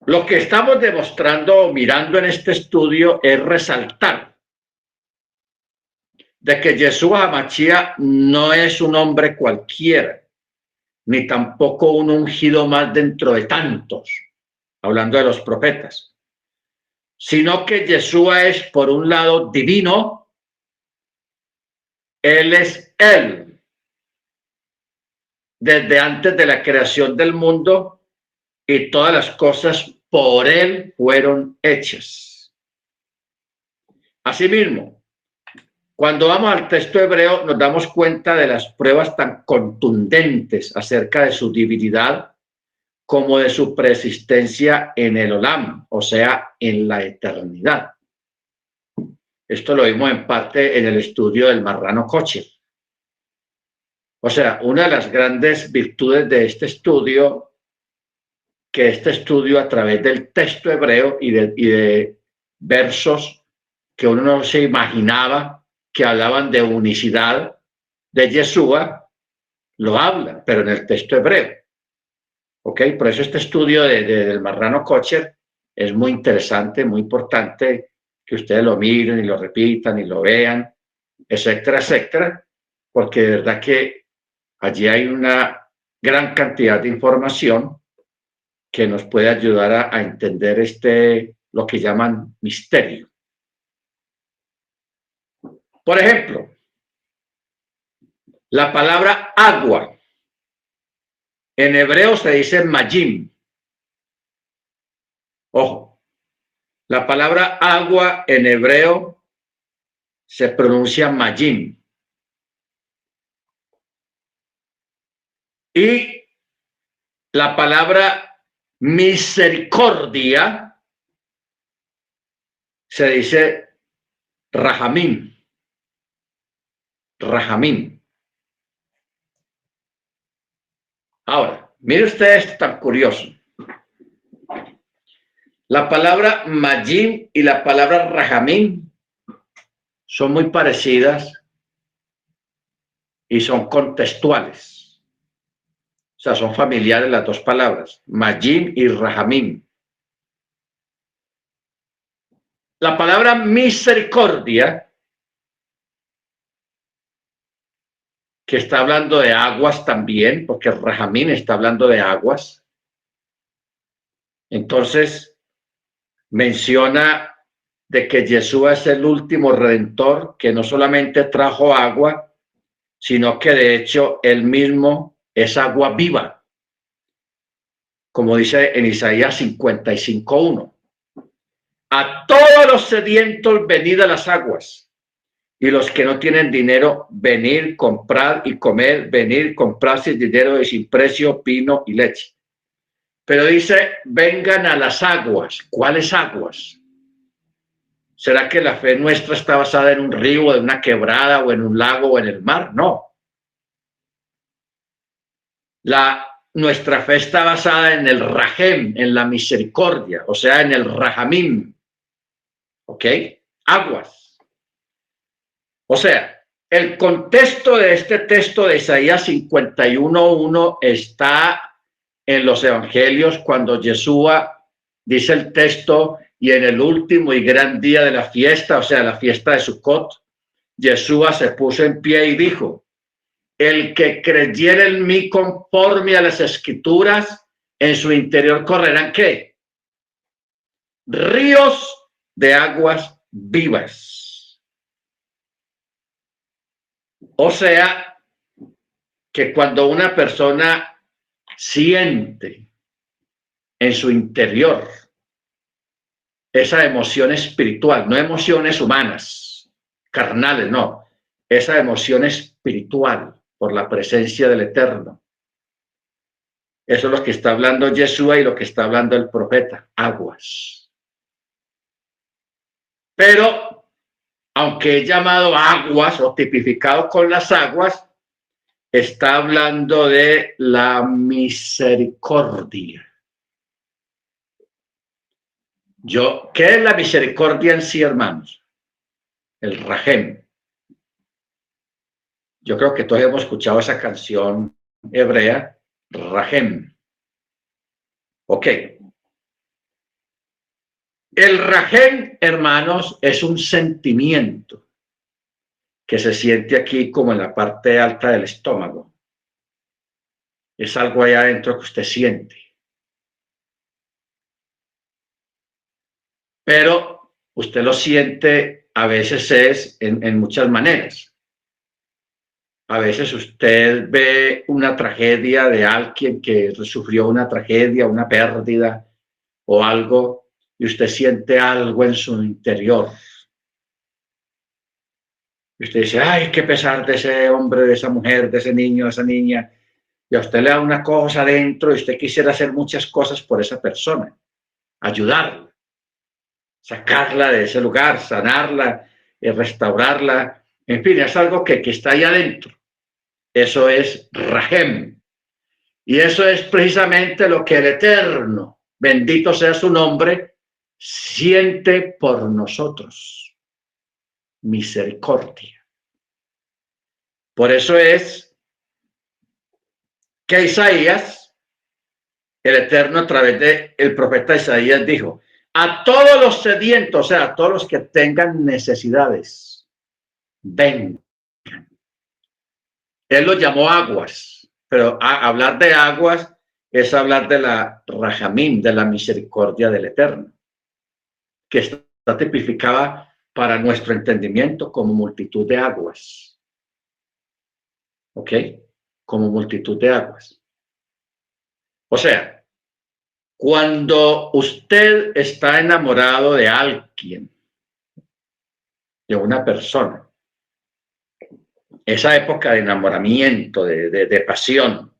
Lo que estamos demostrando o mirando en este estudio es resaltar de que Yeshua HaMashiach no es un hombre cualquiera, ni tampoco un ungido más dentro de tantos, hablando de los profetas, sino que Yeshua es, por un lado, divino. Él es Él, desde antes de la creación del mundo, y todas las cosas por Él fueron hechas. Asimismo, cuando vamos al texto hebreo, nos damos cuenta de las pruebas tan contundentes acerca de su divinidad como de su persistencia en el Olam, o sea, en la eternidad. Esto lo vimos en parte en el estudio del marrano Kocher. O sea, una de las grandes virtudes de este estudio, que este estudio a través del texto hebreo y de versos que uno no se imaginaba que hablaban de unicidad de Yeshua, lo habla, pero en el texto hebreo. ¿Ok? Por eso este estudio del marrano Kocher es muy interesante, muy importante que ustedes lo miren y lo repitan y lo vean, etcétera, etcétera, porque de verdad que allí hay una gran cantidad de información que nos puede ayudar a entender lo que llaman misterio. Por ejemplo, la palabra agua. En hebreo se dice majim. Ojo, la palabra agua en hebreo se pronuncia majim. Y la palabra misericordia se dice rahamim. Rahamim. Ahora, mire usted esto tan curioso. La palabra majim y la palabra rahamim son muy parecidas y son contextuales. O sea, son familiares las dos palabras, majim y rahamim. La palabra misericordia, que está hablando de aguas también, porque rahamim está hablando de aguas. Entonces, menciona de que Yeshua es el último redentor que no solamente trajo agua, sino que de hecho él mismo es agua viva, como dice en Isaías 55:1. A todos los sedientos venid a las aguas, y los que no tienen dinero, venir, comprar y comer, venir, comprar sin dinero y sin precio vino y leche. Pero dice, vengan a las aguas. ¿Cuáles aguas? ¿Será que la fe nuestra está basada en un río, en una quebrada, o en un lago, o en el mar? No. Nuestra fe está basada en el rahem, en la misericordia, o sea, en el rahamim. ¿Ok? Aguas. O sea, el contexto de este texto de Isaías 51:1 está en los evangelios cuando Yeshua dice el texto, y en el último y gran día de la fiesta, o sea, la fiesta de Sukkot, Yeshua se puso en pie y dijo, el que creyera en mí conforme a las escrituras, en su interior correrán ¿qué? Ríos de aguas vivas. O sea, que cuando una persona siente en su interior esa emoción espiritual, no emociones humanas, carnales, no, esa emoción espiritual por la presencia del Eterno. Eso es lo que está hablando Yeshua y lo que está hablando el profeta, aguas. Pero, aunque es llamado aguas o tipificado con las aguas, está hablando de la misericordia. ¿Qué es la misericordia en sí, hermanos? El Rahem. Yo creo que todos hemos escuchado esa canción hebrea, Rahem. Ok. El Rahem, hermanos, es un sentimiento que se siente aquí como en la parte alta del estómago. Es algo allá adentro que usted siente. Pero usted lo siente a veces es en muchas maneras. A veces usted ve una tragedia de alguien que sufrió una tragedia, una pérdida o algo, y usted siente algo en su interior. Y usted dice, ay, qué pesar de ese hombre, de esa mujer, de ese niño, de esa niña. Y a usted le da una cosa adentro y usted quisiera hacer muchas cosas por esa persona, ayudarla, sacarla de ese lugar, sanarla, restaurarla. En fin, es algo que está ahí adentro. Eso es Rahem. Y eso es precisamente lo que el Eterno, bendito sea su nombre, siente por nosotros. Misericordia. Por eso es que Isaías, el Eterno a través del profeta Isaías dijo, a todos los sedientos, o sea, a todos los que tengan necesidades, ven. Él lo llamó aguas, pero hablar de aguas es hablar de la Rahamim, de la misericordia del Eterno, que está tipificada para nuestro entendimiento como multitud de aguas. ¿Ok? Como multitud de aguas. O sea, cuando usted está enamorado de alguien, de una persona, esa época de enamoramiento, de pasión,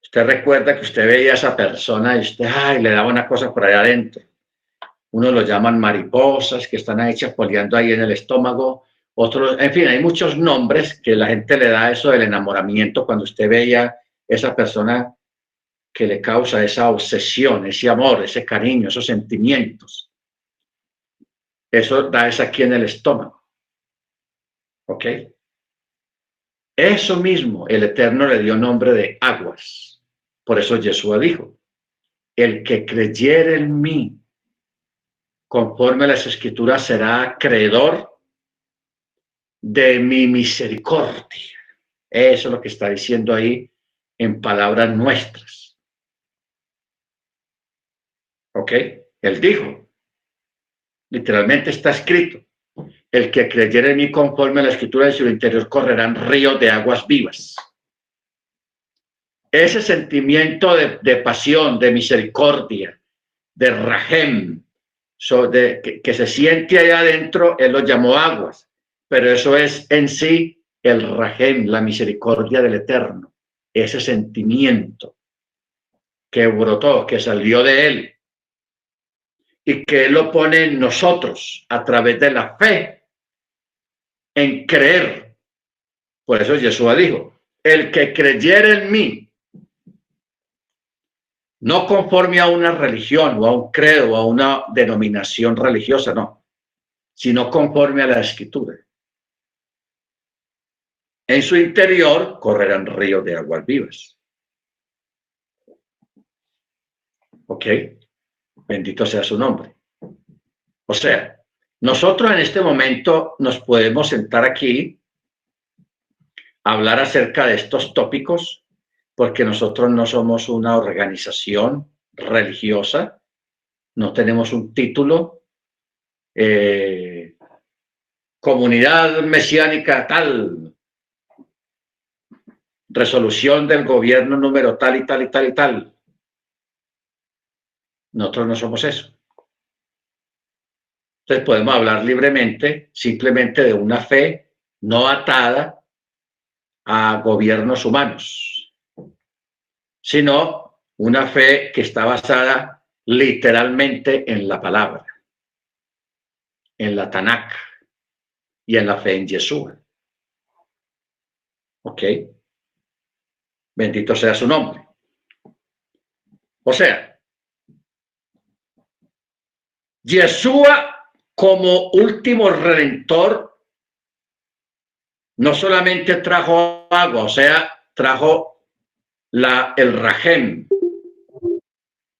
usted recuerda que usted veía a esa persona y usted, ay, le daba una cosa por allá adentro. Unos lo llaman mariposas, que están ahí chapoleando ahí en el estómago. Otros, en fin, hay muchos nombres que la gente le da a eso del enamoramiento cuando usted veía esa persona que le causa esa obsesión, ese amor, ese cariño, esos sentimientos. Eso da es aquí en el estómago. ¿Ok? Eso mismo, el Eterno le dio nombre de aguas. Por eso Yeshua dijo, el que creyere en mí, conforme a las escrituras, será acreedor de mi misericordia. Eso es lo que está diciendo ahí en palabras nuestras. ¿Ok? Él dijo, literalmente está escrito, el que creyere en mí conforme a la escritura de su interior correrán ríos de aguas vivas. Ese sentimiento de pasión, de misericordia, de rahem, que se siente allá adentro, él lo llamó aguas, pero eso es en sí el rahem, la misericordia del Eterno, ese sentimiento que brotó, que salió de él y que él lo pone en nosotros a través de la fe, en creer. Por eso Yeshua dijo, el que creyere en mí, no conforme a una religión o a un credo o a una denominación religiosa, no, sino conforme a la escritura. En su interior correrán ríos de aguas vivas. ¿Ok? Bendito sea su nombre. O sea, nosotros en este momento nos podemos sentar aquí a hablar acerca de estos tópicos porque nosotros no somos una organización religiosa, no tenemos un título, comunidad mesiánica tal, resolución del gobierno número tal y tal y tal y tal. Nosotros no somos eso. Entonces podemos hablar libremente, simplemente de una fe no atada a gobiernos humanos, sino una fe que está basada literalmente en la palabra, en la Tanakh y en la fe en Yeshua. ¿Ok? Bendito sea su nombre. O sea, Yeshua, como último redentor, no solamente trajo agua, o sea, trajo el rajem,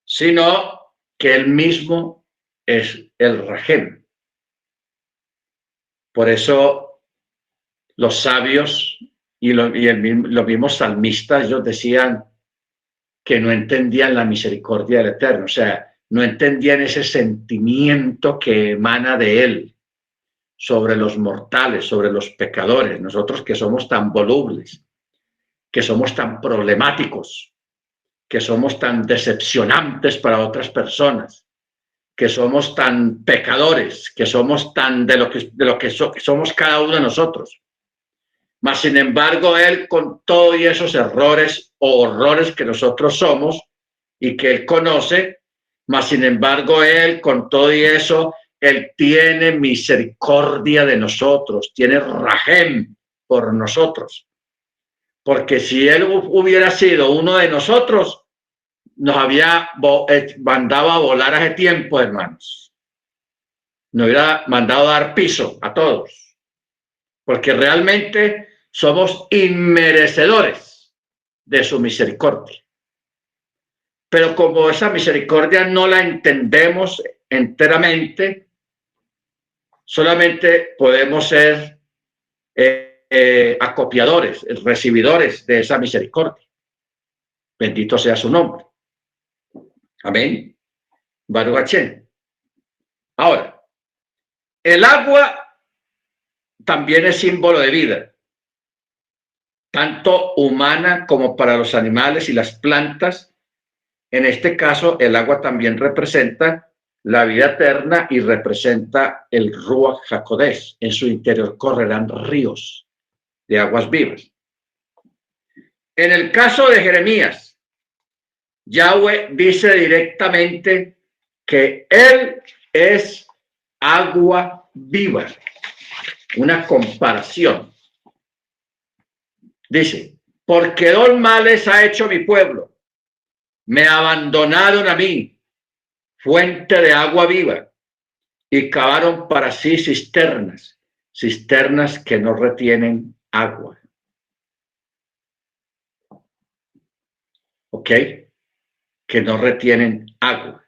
sino que él mismo es el rajem. Por eso los sabios y los mismos salmistas, ellos decían que no entendían la misericordia del Eterno, o sea, no entendían ese sentimiento que emana de él sobre los mortales, sobre los pecadores, nosotros que somos tan volubles, que somos tan problemáticos, que somos tan decepcionantes para otras personas, que somos tan pecadores, que somos tan de lo que somos cada uno de nosotros. Mas, sin embargo, él, con todos esos errores o horrores que nosotros somos y que él conoce, mas, sin embargo, él, con todo eso, él tiene misericordia de nosotros, tiene rajem por nosotros. Porque si él hubiera sido uno de nosotros, nos había mandado a volar hace tiempo, hermanos. Nos hubiera mandado a dar piso a todos. Porque realmente somos inmerecedores de su misericordia. Pero como esa misericordia no la entendemos enteramente, solamente podemos ser acopiadores, recibidores de esa misericordia. Bendito sea su nombre. Amén. Baruch Hashem. Ahora, el agua también es símbolo de vida, tanto humana como para los animales y las plantas. En este caso, el agua también representa la vida eterna y representa el Ruach HaKodesh. En su interior correrán ríos de aguas vivas. En el caso de Jeremías, Yahweh dice directamente que él es agua viva. Una comparación. Dice, porque dos males ha hecho mi pueblo. Me abandonaron a mí, fuente de agua viva, y cavaron para sí cisternas, cisternas que no retienen agua. ¿Ok? Que no retienen agua.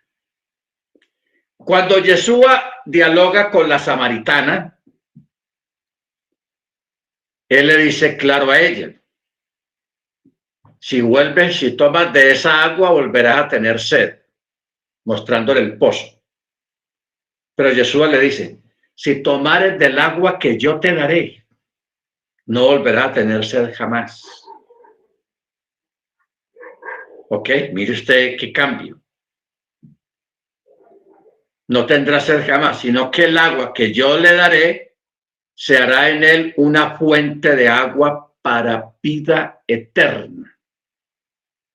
Cuando Yeshua dialoga con la samaritana, él le dice claro a ella, si vuelves, si tomas de esa agua, volverás a tener sed, mostrándole el pozo. Pero Yeshua le dice, si tomares del agua que yo te daré, no volverás a tener sed jamás. ¿Ok? Mire usted qué cambio. No tendrá sed jamás, sino que el agua que yo le daré se hará en él una fuente de agua para vida eterna.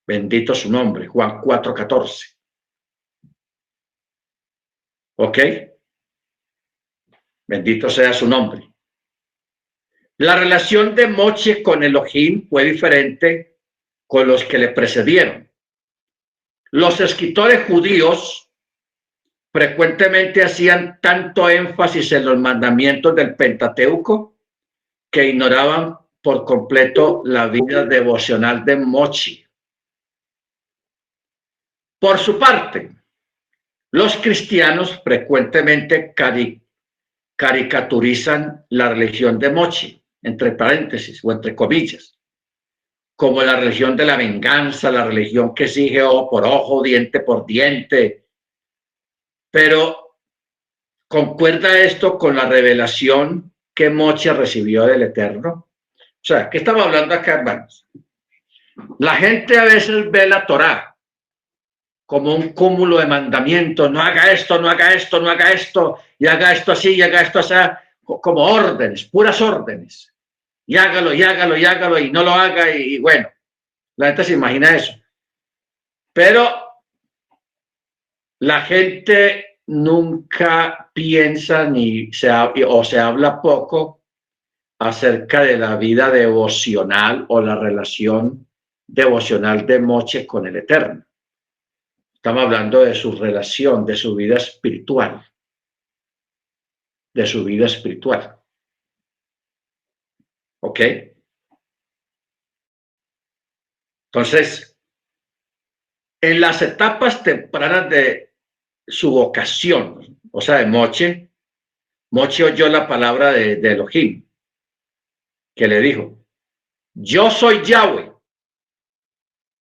Bendito su nombre, Juan 4:14. ¿Ok? Bendito sea su nombre. La relación de Moche con Elohim fue diferente con los que le precedieron. Los escritores judíos frecuentemente hacían tanto énfasis en los mandamientos del Pentateuco que ignoraban por completo la vida devocional de Mochi. Por su parte, los cristianos frecuentemente caricaturizan la religión de Mochi, entre paréntesis o entre comillas, como la religión de la venganza, la religión que exige ojo por ojo, diente por diente. Pero ¿concuerda esto con la revelación que Mochi recibió del Eterno? O sea, ¿qué estamos hablando acá, hermanos? La gente a veces ve la Torá como un cúmulo de mandamientos, no haga esto, no haga esto, no haga esto, y haga esto así, y haga esto así, como órdenes, puras órdenes. Y hágalo, y hágalo, y hágalo, y no lo haga, y bueno, la gente se imagina eso. Pero la gente nunca piensa o se habla poco acerca de la vida devocional o la relación devocional de Moche con el Eterno. Estamos hablando de su relación, de su vida espiritual. de su vida espiritual. ¿Ok? Entonces, en las etapas tempranas de su vocación, o sea, de Moche oyó la palabra de Elohim, que le dijo, yo soy Yahweh,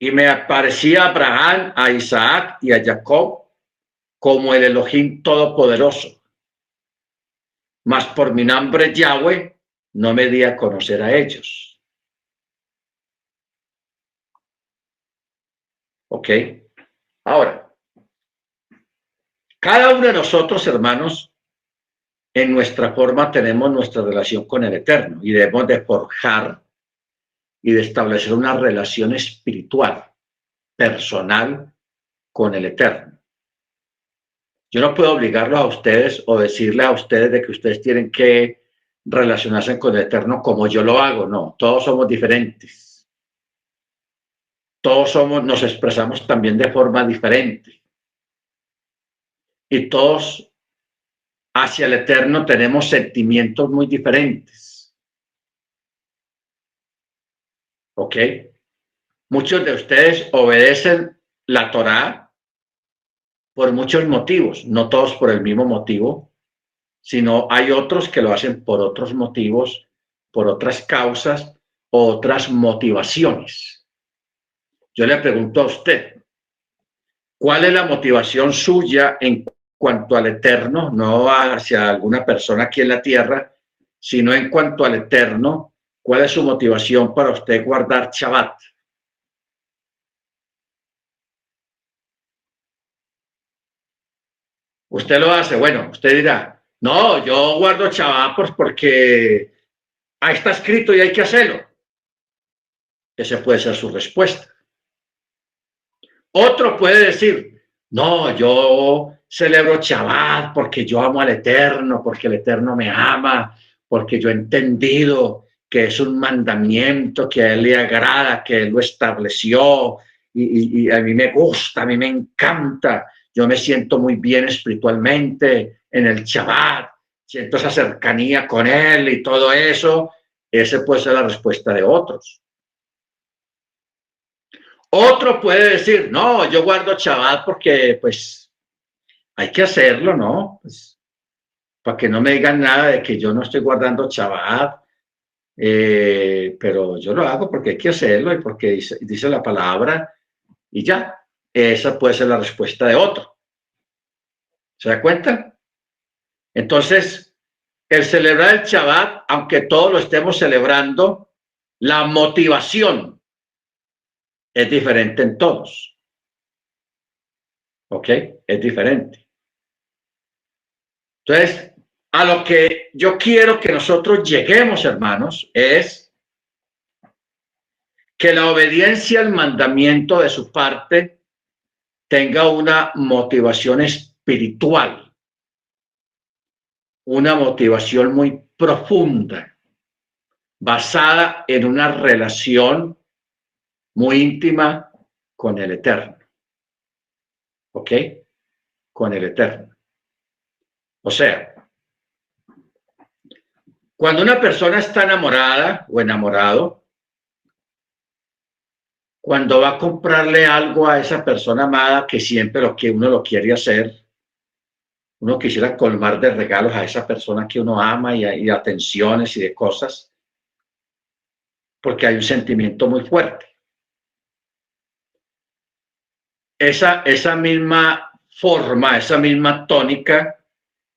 y me aparecía a Abraham, a Isaac y a Jacob como el Elohim todopoderoso. Mas por mi nombre Yahweh no me di a conocer a ellos. ¿Ok? Ahora, cada uno de nosotros, hermanos, en nuestra forma tenemos nuestra relación con el Eterno y debemos de forjar y de establecer una relación espiritual, personal con el Eterno. Yo no puedo obligarlos a ustedes o decirles a ustedes de que ustedes tienen que relacionarse con el Eterno como yo lo hago. No, todos somos diferentes. Todos nos expresamos también de forma diferente. Y todos hacia el Eterno tenemos sentimientos muy diferentes. ¿Ok? Muchos de ustedes obedecen la Torá por muchos motivos, no todos por el mismo motivo, sino hay otros que lo hacen por otros motivos, por otras causas, otras motivaciones. Yo le pregunto a usted, ¿cuál es la motivación suya en cuanto al Eterno, no hacia alguna persona aquí en la tierra, sino en cuanto al Eterno? ¿Cuál es su motivación para usted guardar Shabbat? Usted lo hace, bueno, usted dirá, no, yo guardo Shabbat pues porque ahí está escrito y hay que hacerlo. Esa puede ser su respuesta. Otro puede decir, no, yo celebro Shabbat porque yo amo al Eterno, porque el Eterno me ama, porque yo he entendido que es un mandamiento que a Él le agrada, que Él lo estableció y a mí me gusta, a mí me encanta. Yo me siento muy bien espiritualmente en el Shabbat, siento esa cercanía con Él y todo eso. Esa puede ser la respuesta de otros. Otro puede decir, no, yo guardo Shabbat porque pues hay que hacerlo, ¿no? Pues, para que no me digan nada de que yo no estoy guardando Shabbat, pero yo lo hago porque hay que hacerlo y porque dice la palabra y ya. Esa puede ser la respuesta de otro. ¿Se da cuenta? Entonces, el celebrar el Shabbat, aunque todos lo estemos celebrando, la motivación es diferente en todos. ¿Ok? Es diferente. Entonces, a lo que yo quiero que nosotros lleguemos, hermanos, es que la obediencia al mandamiento de su parte tenga una motivación espiritual, una motivación muy profunda, basada en una relación muy íntima con el Eterno. ¿Ok? Con el Eterno. O sea, cuando una persona está enamorada o enamorado, cuando va a comprarle algo a esa persona amada que siempre lo que uno lo quiere hacer, uno quisiera colmar de regalos a esa persona que uno ama y de atenciones y de cosas, porque hay un sentimiento muy fuerte. Esa misma forma, esa misma tónica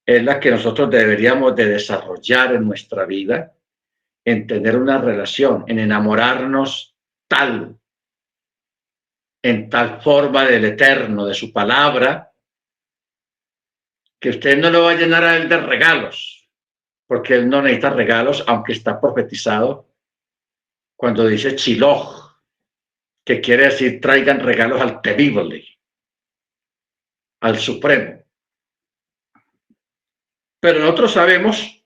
es la que nosotros deberíamos de desarrollar en nuestra vida, en tener una relación, en enamorarnos en tal forma del Eterno, de su palabra, que usted no lo va a llenar a él de regalos, porque él no necesita regalos, aunque está profetizado cuando dice Shiloh, que quiere decir traigan regalos al terrible, al supremo. Pero nosotros sabemos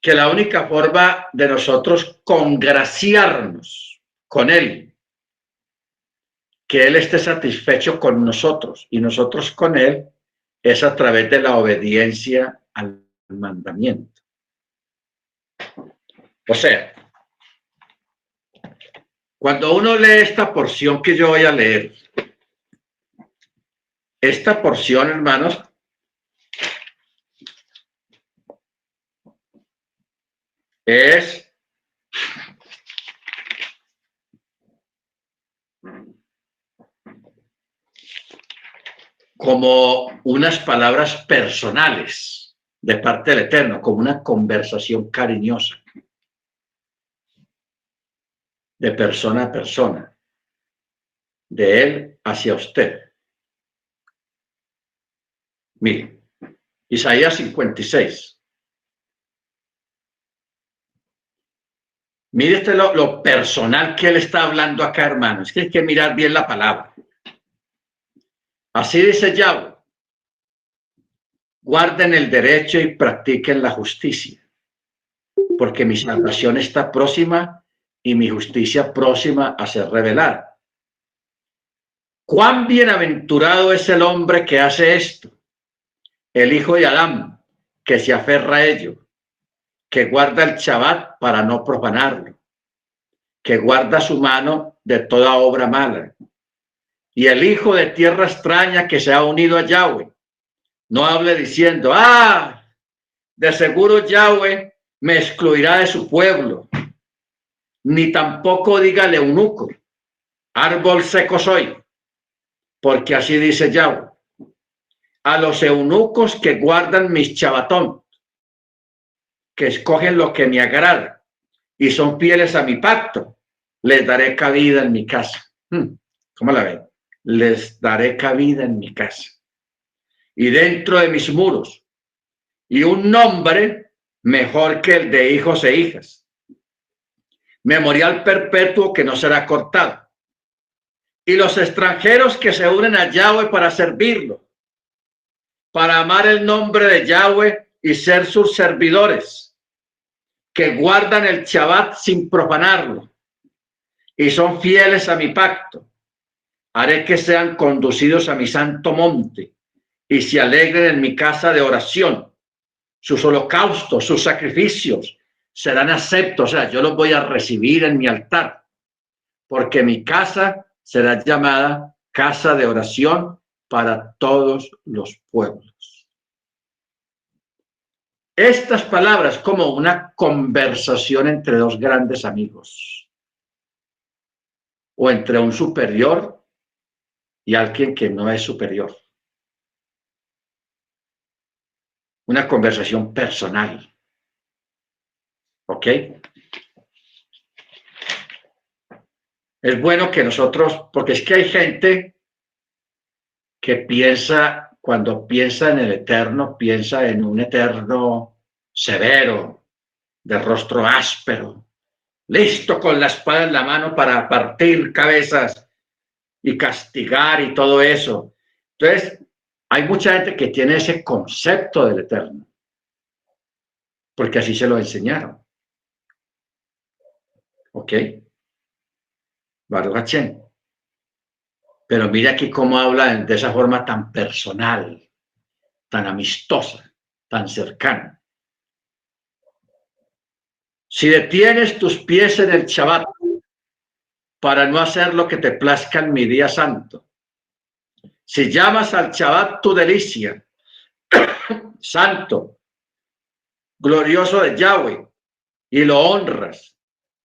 que la única forma de nosotros congraciarnos con él que Él esté satisfecho con nosotros y nosotros con Él, es a través de la obediencia al mandamiento. O sea, cuando uno lee esta porción que yo voy a leer, esta porción, hermanos, es como unas palabras personales de parte del Eterno, como una conversación cariñosa de persona a persona, de Él hacia usted. Mire, Isaías 56. Mire usted lo personal que Él está hablando acá, hermano. Es que hay que mirar bien la palabra. Así dice Yahweh: guarden el derecho y practiquen la justicia, porque mi salvación está próxima y mi justicia próxima a ser revelada. Cuán bienaventurado es el hombre que hace esto, el hijo de Adán, que se aferra a ello, que guarda el Shabbat para no profanarlo, que guarda su mano de toda obra mala. Y el hijo de tierra extraña que se ha unido a Yahweh, no hable diciendo: de seguro Yahweh me excluirá de su pueblo, ni tampoco dígale eunuco: árbol seco soy, porque así dice Yahweh: a los eunucos que guardan mis chabatón, que escogen lo que me agrada y son fieles a mi pacto, les daré cabida en mi casa. ¿Cómo la ven? Les daré cabida en mi casa y dentro de mis muros, y un nombre mejor que el de hijos e hijas, memorial perpetuo que no será cortado. Y los extranjeros que se unen a Yahweh para servirlo, para amar el nombre de Yahweh y ser sus servidores, que guardan el Shabbat sin profanarlo y son fieles a mi pacto, haré que sean conducidos a mi santo monte y se alegren en mi casa de oración. Sus holocaustos, sus sacrificios serán aceptos. O sea, yo los voy a recibir en mi altar, porque mi casa será llamada casa de oración para todos los pueblos. Estas palabras como una conversación entre dos grandes amigos, o entre un superior y alguien que no es superior. Una conversación personal. ¿Ok? Es bueno que nosotros, porque es que hay gente que piensa, cuando piensa en el Eterno, piensa en un Eterno severo, de rostro áspero, listo con la espada en la mano para partir cabezas y castigar y todo eso. Entonces, hay mucha gente que tiene ese concepto del Eterno, porque así se lo enseñaron. ¿Ok? Baruch Hashem. Pero mira aquí cómo habla de esa forma tan personal, tan amistosa, tan cercana. Si detienes tus pies en el Shabbat para no hacer lo que te plazca en mi día santo, si llamas al Shabbat tu delicia, santo, glorioso de Yahweh, y lo honras,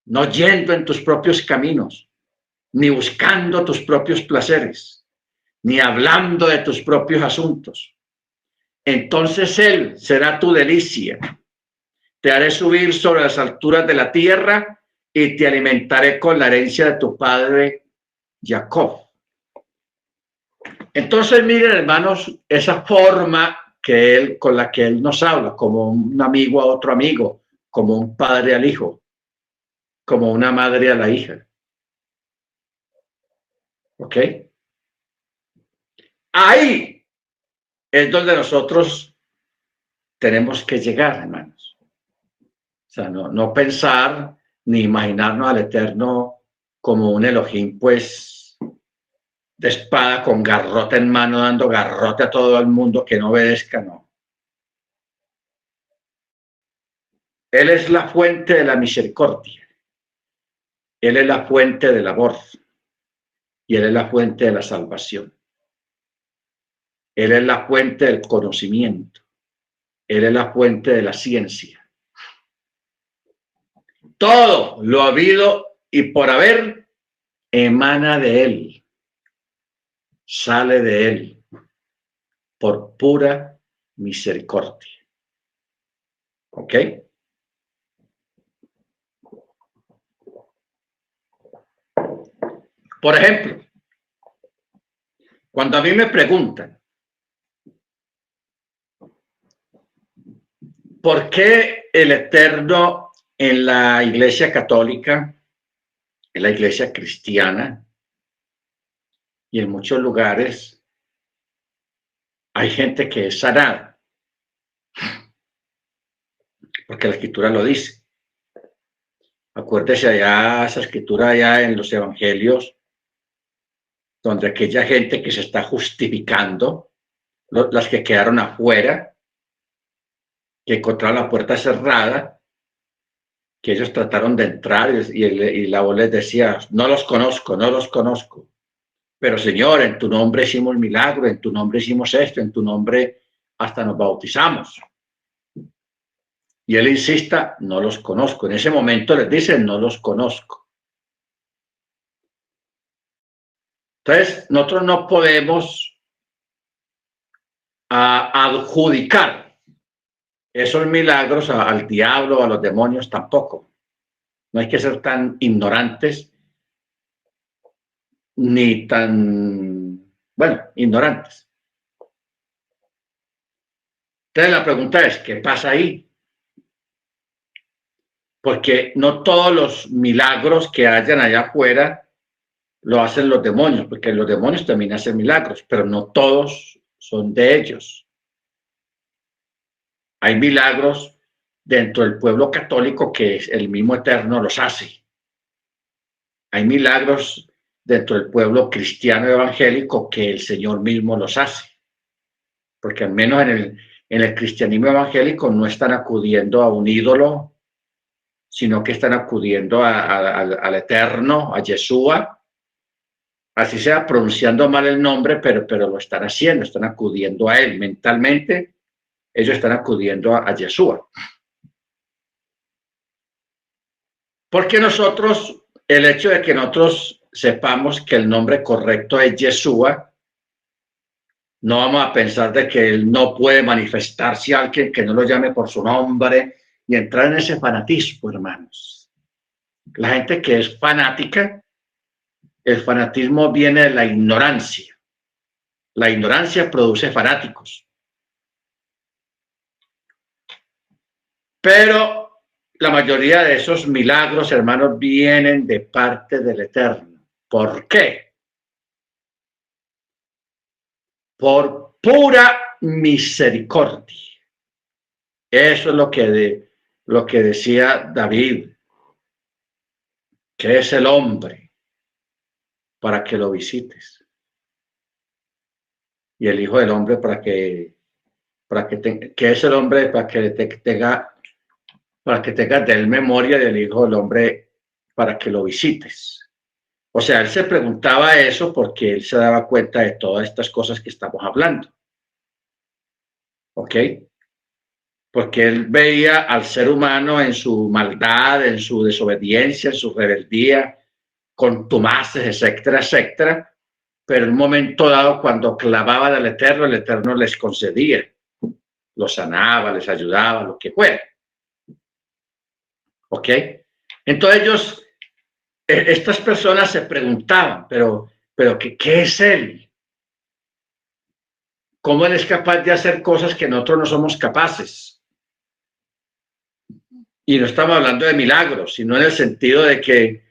no yendo en tus propios caminos, ni buscando tus propios placeres, ni hablando de tus propios asuntos, entonces Él será tu delicia. Te haré subir sobre las alturas de la tierra y te alimentaré con la herencia de tu padre Jacob. Entonces, miren, hermanos, esa forma con la que él nos habla, como un amigo a otro amigo, como un padre al hijo, como una madre a la hija. ¿Ok? Ahí es donde nosotros tenemos que llegar, hermanos. O sea, no pensar ni imaginarnos al Eterno como un Elohim, pues, de espada con garrote en mano, dando garrote a todo el mundo que no obedezca, no. Él es la fuente de la misericordia. Él es la fuente del amor. Y Él es la fuente de la salvación. Él es la fuente del conocimiento. Él es la fuente de la ciencia. Todo lo habido y por haber emana de Él. Sale de Él por pura misericordia. ¿Ok? Por ejemplo, cuando a mí me preguntan, ¿por qué el Eterno en la Iglesia Católica, en la Iglesia Cristiana y en muchos lugares hay gente que es sanada? Porque la Escritura lo dice. Acuérdese allá, esa Escritura allá en los Evangelios, donde aquella gente que se está justificando, las que quedaron afuera, que encontraron la puerta cerrada, que ellos trataron de entrar y la voz les decía, no los conozco, no los conozco. Pero Señor, en tu nombre hicimos milagro, en tu nombre hicimos esto, en tu nombre hasta nos bautizamos. Y él insista, no los conozco. En ese momento les dice, no los conozco. Entonces, nosotros no podemos adjudicar esos milagros al diablo, a los demonios tampoco. No hay que ser tan ignorantes ni tan, bueno, ignorantes. Entonces la pregunta es, ¿qué pasa ahí? Porque no todos los milagros que hayan allá afuera lo hacen los demonios, porque los demonios también hacen milagros, pero no todos son de ellos. Hay milagros dentro del pueblo católico que el mismo Eterno los hace. Hay milagros dentro del pueblo cristiano evangélico que el Señor mismo los hace. Porque al menos en el cristianismo evangélico no están acudiendo a un ídolo, sino que están acudiendo al Eterno, a Yeshua, así sea pronunciando mal el nombre, pero lo están haciendo, están acudiendo a Él mentalmente, ellos están acudiendo a Yeshua. Porque nosotros, el hecho de que nosotros sepamos que el nombre correcto es Yeshua, no vamos a pensar de que Él no puede manifestarse a alguien que no lo llame por su nombre y entrar en ese fanatismo, hermanos. La gente que es fanática, el fanatismo viene de la ignorancia. La ignorancia produce fanáticos. Pero la mayoría de esos milagros, hermanos, vienen de parte del Eterno. ¿Por qué? Por pura misericordia. Eso es lo que decía David, que es el hombre para que lo visites. Y el Hijo del Hombre que es el hombre para que tenga de él memoria, del Hijo del Hombre para que lo visites. O sea, él se preguntaba eso porque él se daba cuenta de todas estas cosas que estamos hablando. ¿Ok? Porque él veía al ser humano en su maldad, en su desobediencia, en su rebeldía, contumaces, etcétera, etcétera. Pero en un momento dado, cuando clamaban al Eterno, el Eterno les concedía, los sanaba, les ayudaba, lo que fuera. ¿Ok? Entonces ellos, estas personas se preguntaban, pero ¿qué es Él? ¿Cómo Él es capaz de hacer cosas que nosotros no somos capaces? Y no estamos hablando de milagros, sino en el sentido de que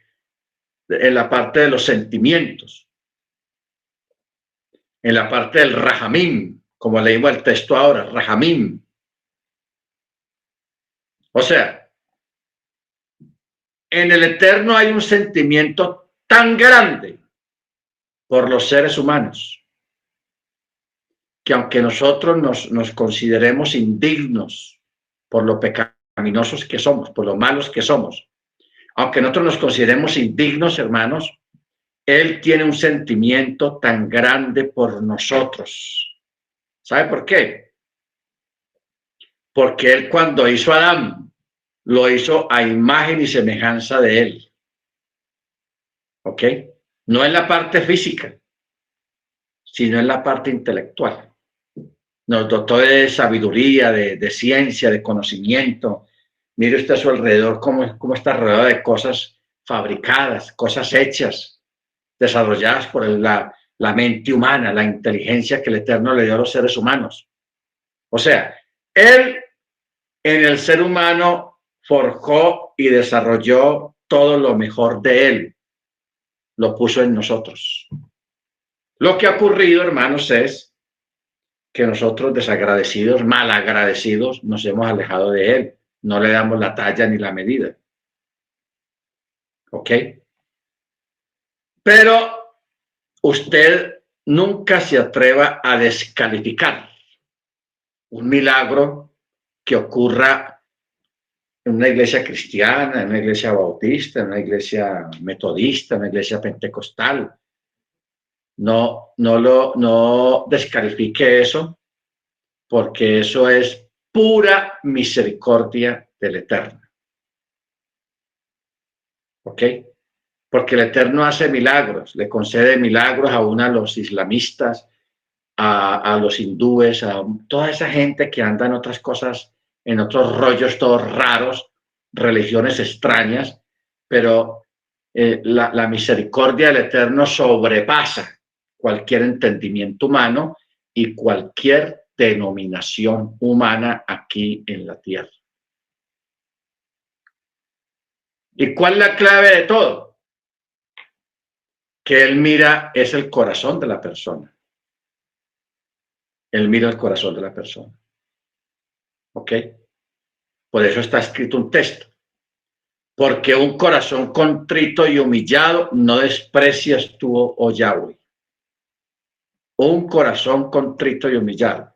en la parte de los sentimientos, en la parte del rajamín, como leímos el texto ahora, rajamín. O sea, en el Eterno hay un sentimiento tan grande por los seres humanos, que aunque nosotros nos consideremos indignos por lo pecaminosos que somos, por lo malos que somos, aunque nosotros nos consideremos indignos, hermanos, Él tiene un sentimiento tan grande por nosotros. ¿Sabe por qué? Porque Él, cuando hizo a Adán, lo hizo a imagen y semejanza de Él. ¿Ok? No en la parte física, sino en la parte intelectual. Nos dotó de sabiduría, de ciencia, de conocimiento. Mire usted a su alrededor cómo está rodeado de cosas fabricadas, cosas hechas, desarrolladas por la mente humana, la inteligencia que el Eterno le dio a los seres humanos. O sea, Él en el ser humano forjó y desarrolló todo lo mejor de Él. Lo puso en nosotros. Lo que ha ocurrido, hermanos, es que nosotros, desagradecidos, malagradecidos, nos hemos alejado de Él. No le damos la talla ni la medida. ¿Ok? Pero usted nunca se atreva a descalificar un milagro que ocurra en una iglesia cristiana, en una iglesia bautista, en una iglesia metodista, en una iglesia pentecostal. No descalifique eso, porque eso es pura misericordia del Eterno. ¿Ok? Porque el Eterno hace milagros, le concede milagros aún a los islamistas, a los hindúes, a toda esa gente que anda en otras cosas, en otros rollos todos raros, religiones extrañas, pero la misericordia del Eterno sobrepasa cualquier entendimiento humano y cualquier denominación humana aquí en la tierra. ¿Y cuál es la clave de todo? Que Él mira es el corazón de la persona. Él mira el corazón de la persona. ¿Ok? Por eso está escrito un texto. Porque un corazón contrito y humillado no desprecias tú, oh Yahweh. Un corazón contrito y humillado.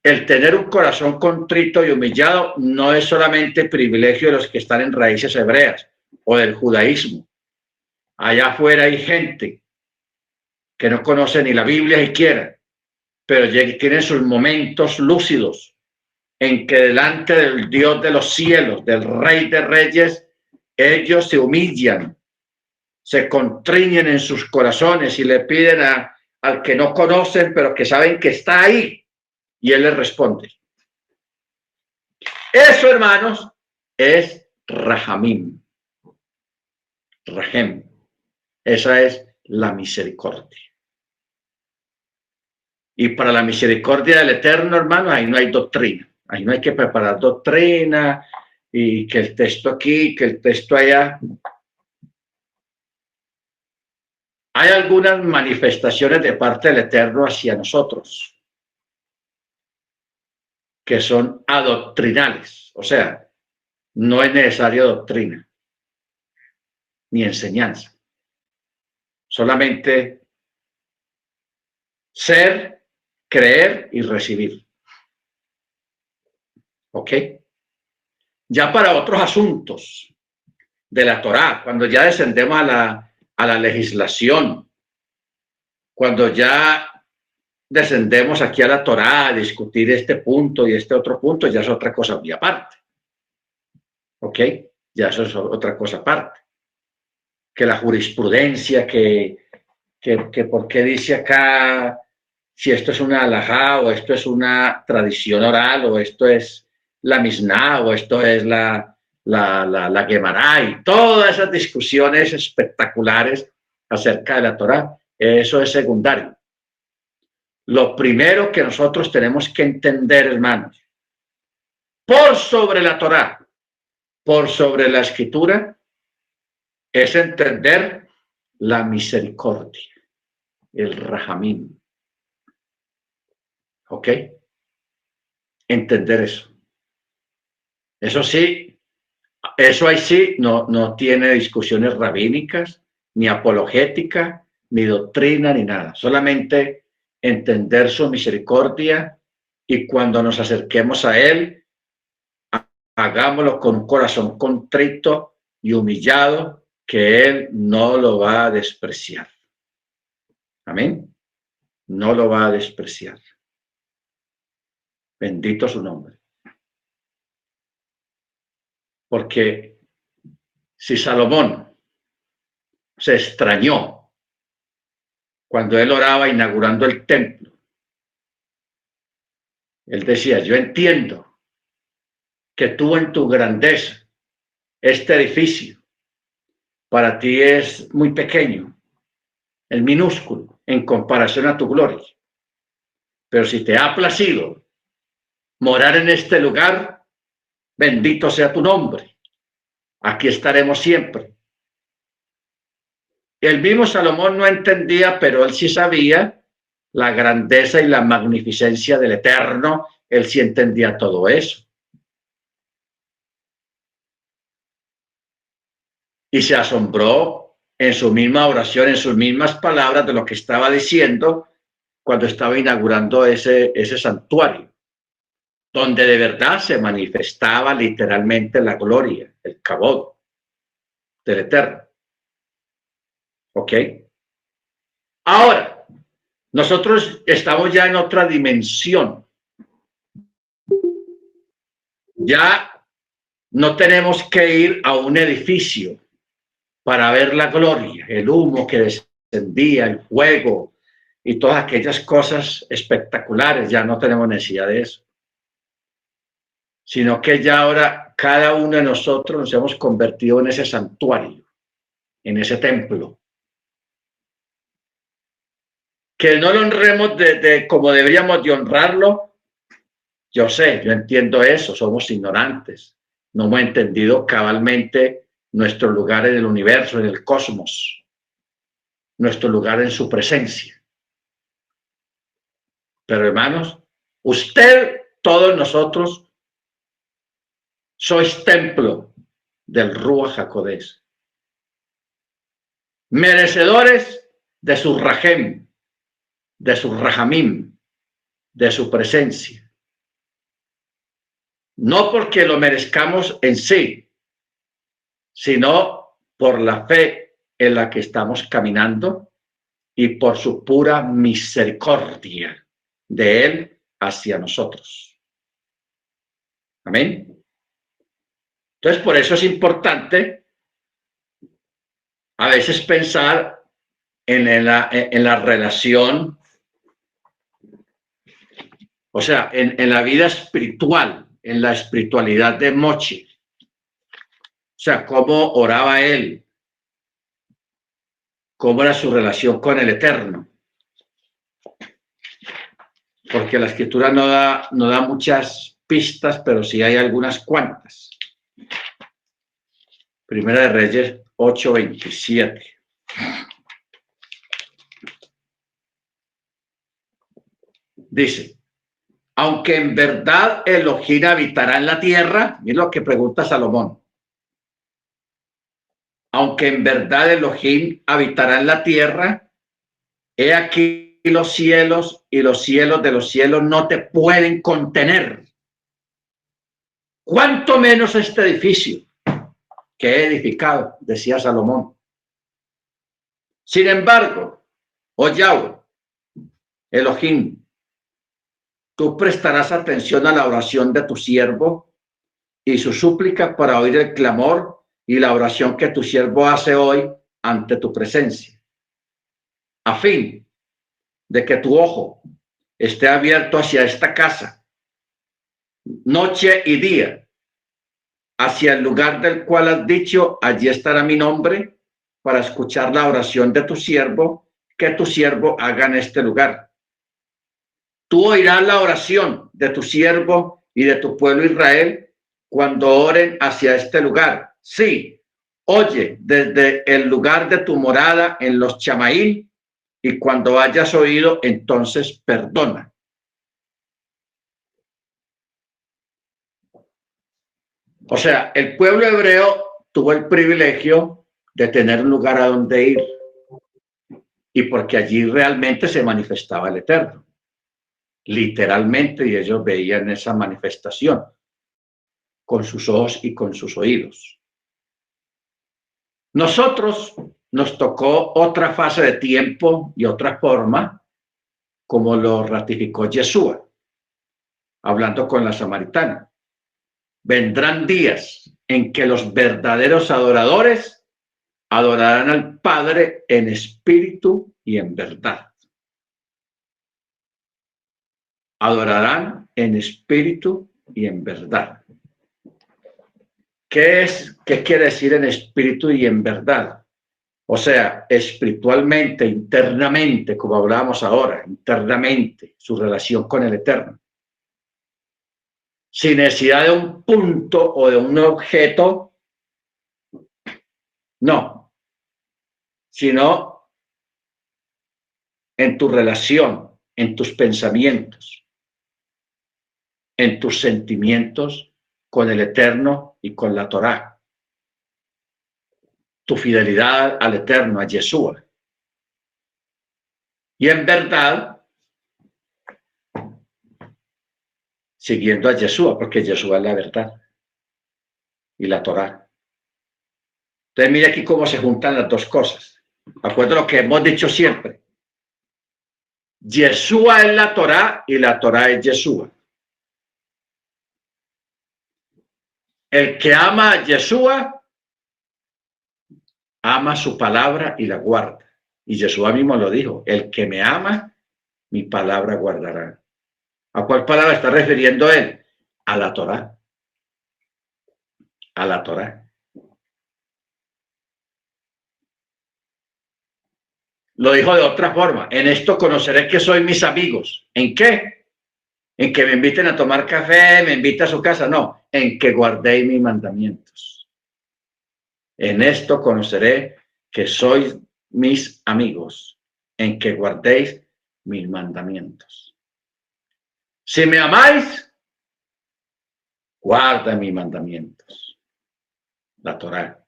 El tener un corazón contrito y humillado no es solamente privilegio de los que están en raíces hebreas o del judaísmo. Allá afuera hay gente que no conoce ni la Biblia siquiera, pero tienen sus momentos lúcidos en que delante del Dios de los cielos, del Rey de Reyes, ellos se humillan, se contriñen en sus corazones y le piden al que no conocen, pero que saben que está ahí, y Él les responde. Eso, hermanos, es Rahamim. Rahem. Esa es la misericordia. Y para la misericordia del Eterno, hermanos, ahí no hay doctrina. Ahí no hay que preparar doctrina y que el texto aquí, que el texto allá. Hay algunas manifestaciones de parte del Eterno hacia nosotros que son adoctrinales. O sea, no es necesario doctrina ni enseñanza. Solamente ser, creer y recibir. ¿Ok? Ya para otros asuntos de la Torá, cuando ya descendemos a la legislación, cuando ya descendemos aquí a la Torá a discutir este punto y este otro punto, ya es otra cosa muy aparte. ¿Ok? Ya eso es otra cosa aparte. Que la jurisprudencia, que por qué dice acá si esto es una halajá o esto es una tradición oral o esto es la Misná o esto es la Gemara y todas esas discusiones espectaculares acerca de la Torá, eso es secundario. Lo primero que nosotros tenemos que entender, hermanos, por sobre la Torá, por sobre la Escritura, es entender la misericordia, el Rahamim. ¿Ok? Entender eso. Eso sí, eso ahí sí no tiene discusiones rabínicas, ni apologética, ni doctrina, ni nada. Solamente entender su misericordia y cuando nos acerquemos a Él, hagámoslo con un corazón contrito y humillado, que Él no lo va a despreciar. Amén. No lo va a despreciar. Bendito su nombre. Porque si Salomón se extrañó cuando él oraba inaugurando el templo, él decía, yo entiendo que tú en tu grandeza, este edificio, para ti es muy pequeño, es minúsculo en comparación a tu gloria. Pero si te ha placido morar en este lugar, bendito sea tu nombre. Aquí estaremos siempre. El mismo Salomón no entendía, pero él sí sabía la grandeza y la magnificencia del Eterno. Él sí entendía todo eso. Y se asombró en su misma oración, en sus mismas palabras de lo que estaba diciendo cuando estaba inaugurando ese santuario, donde de verdad se manifestaba literalmente la gloria, el kabod del Eterno. ¿Ok? Ahora, nosotros estamos ya en otra dimensión. Ya no tenemos que ir a un edificio para ver la gloria, el humo que descendía, el fuego y todas aquellas cosas espectaculares. Ya no tenemos necesidad de eso. Sino que ya ahora cada uno de nosotros nos hemos convertido en ese santuario, en ese templo. Que no lo honremos como deberíamos de honrarlo, yo sé, yo entiendo eso, somos ignorantes, no hemos entendido cabalmente nuestro lugar en el universo, en el cosmos, nuestro lugar en su presencia. Pero hermanos, usted, todos nosotros, sois templo del Ruach HaKodesh, merecedores de su Rahem, de su Rahamim, de su presencia. No porque lo merezcamos en sí, sino por la fe en la que estamos caminando y por su pura misericordia de Él hacia nosotros. Amén. Entonces, por eso es importante a veces pensar en la relación, o sea, en la vida espiritual, en la espiritualidad de Mochi. O sea, cómo oraba él, cómo era su relación con el Eterno. Porque la Escritura no da muchas pistas, pero sí hay algunas cuantas. Primera de Reyes 8:27. Dice, aunque en verdad Elohim habitará en la tierra, mira lo que pregunta Salomón. Aunque en verdad Elohim habitará en la tierra, he aquí los cielos y los cielos de los cielos no te pueden contener. ¿Cuánto menos este edificio que he edificado? Decía Salomón. Sin embargo, oh Yahweh, Elohim, tú prestarás atención a la oración de tu siervo y su súplica para oír el clamor y la oración que tu siervo hace hoy ante tu presencia, a fin de que tu ojo esté abierto hacia esta casa, noche y día, hacia el lugar del cual has dicho, allí estará mi nombre, para escuchar la oración de tu siervo, que tu siervo haga en este lugar. Tú oirás la oración de tu siervo y de tu pueblo Israel cuando oren hacia este lugar. Sí, oye desde el lugar de tu morada en los Chamaín, y cuando hayas oído, entonces perdona. O sea, el pueblo hebreo tuvo el privilegio de tener un lugar a donde ir y porque allí realmente se manifestaba el Eterno, literalmente, y ellos veían esa manifestación con sus ojos y con sus oídos. Nosotros nos tocó otra fase de tiempo y otra forma, como lo ratificó Yeshua, hablando con la samaritana. Vendrán días en que los verdaderos adoradores adorarán al Padre en espíritu y en verdad. Adorarán en espíritu y en verdad. ¿Qué quiere decir en espíritu y en verdad? O sea, espiritualmente, internamente, como hablábamos ahora, internamente, su relación con el Eterno. Sin necesidad de un punto o de un objeto, no, sino en tu relación, en tus pensamientos, en tus sentimientos con el Eterno y con la Torá. Tu fidelidad al Eterno, a Yeshua. Y en verdad, siguiendo a Yeshua, porque Yeshua es la verdad y la Torá. Entonces, mire aquí cómo se juntan las dos cosas. Acuerdo a lo que hemos dicho siempre. Yeshua es la Torá y la Torá es Yeshua. El que ama a Yeshua, ama su palabra y la guarda. Y Yeshua mismo lo dijo, el que me ama, mi palabra guardará. ¿A cuál palabra está refiriendo él? A la Torá. A la Torá. Lo dijo de otra forma. En esto conoceré que soy mis amigos. ¿En qué? En que me inviten a tomar café, me inviten a su casa. No, en que guardéis mis mandamientos. En esto conoceré que sois mis amigos, en que guardéis mis mandamientos. Si me amáis, guarda mis mandamientos. La Torá.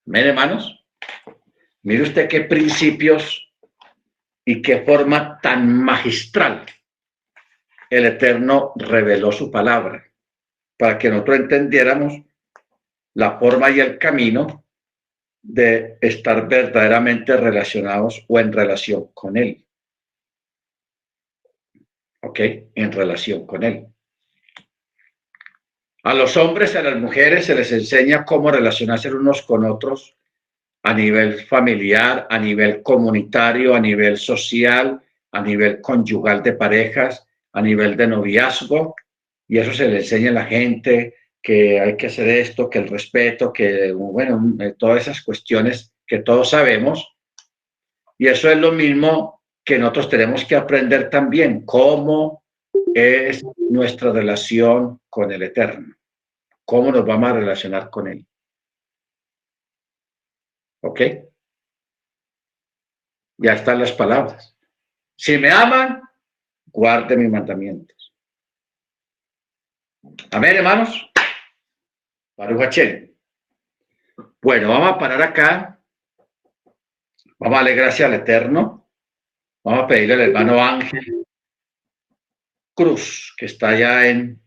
Amén, hermanos. Mire usted qué principios y qué forma tan magistral el Eterno reveló su palabra para que nosotros entendiéramos la forma y el camino de estar verdaderamente relacionados o en relación con Él. ¿Ok? En relación con Él. A los hombres y a las mujeres se les enseña cómo relacionarse unos con otros a nivel familiar, a nivel comunitario, a nivel social, a nivel conyugal de parejas, a nivel de noviazgo, y eso se le enseña a la gente, que hay que hacer esto, que el respeto, que, bueno, todas esas cuestiones que todos sabemos, y eso es lo mismo que nosotros tenemos que aprender también, cómo es nuestra relación con el Eterno, cómo nos vamos a relacionar con Él. ¿Ok? Ya están las palabras. Si me aman, guarde mis mandamientos. Amén, hermanos. Baruch Hashem. Bueno, vamos a parar acá. Vamos a darle gracias al Eterno. Vamos a pedirle al hermano Ángel Cruz, que está allá en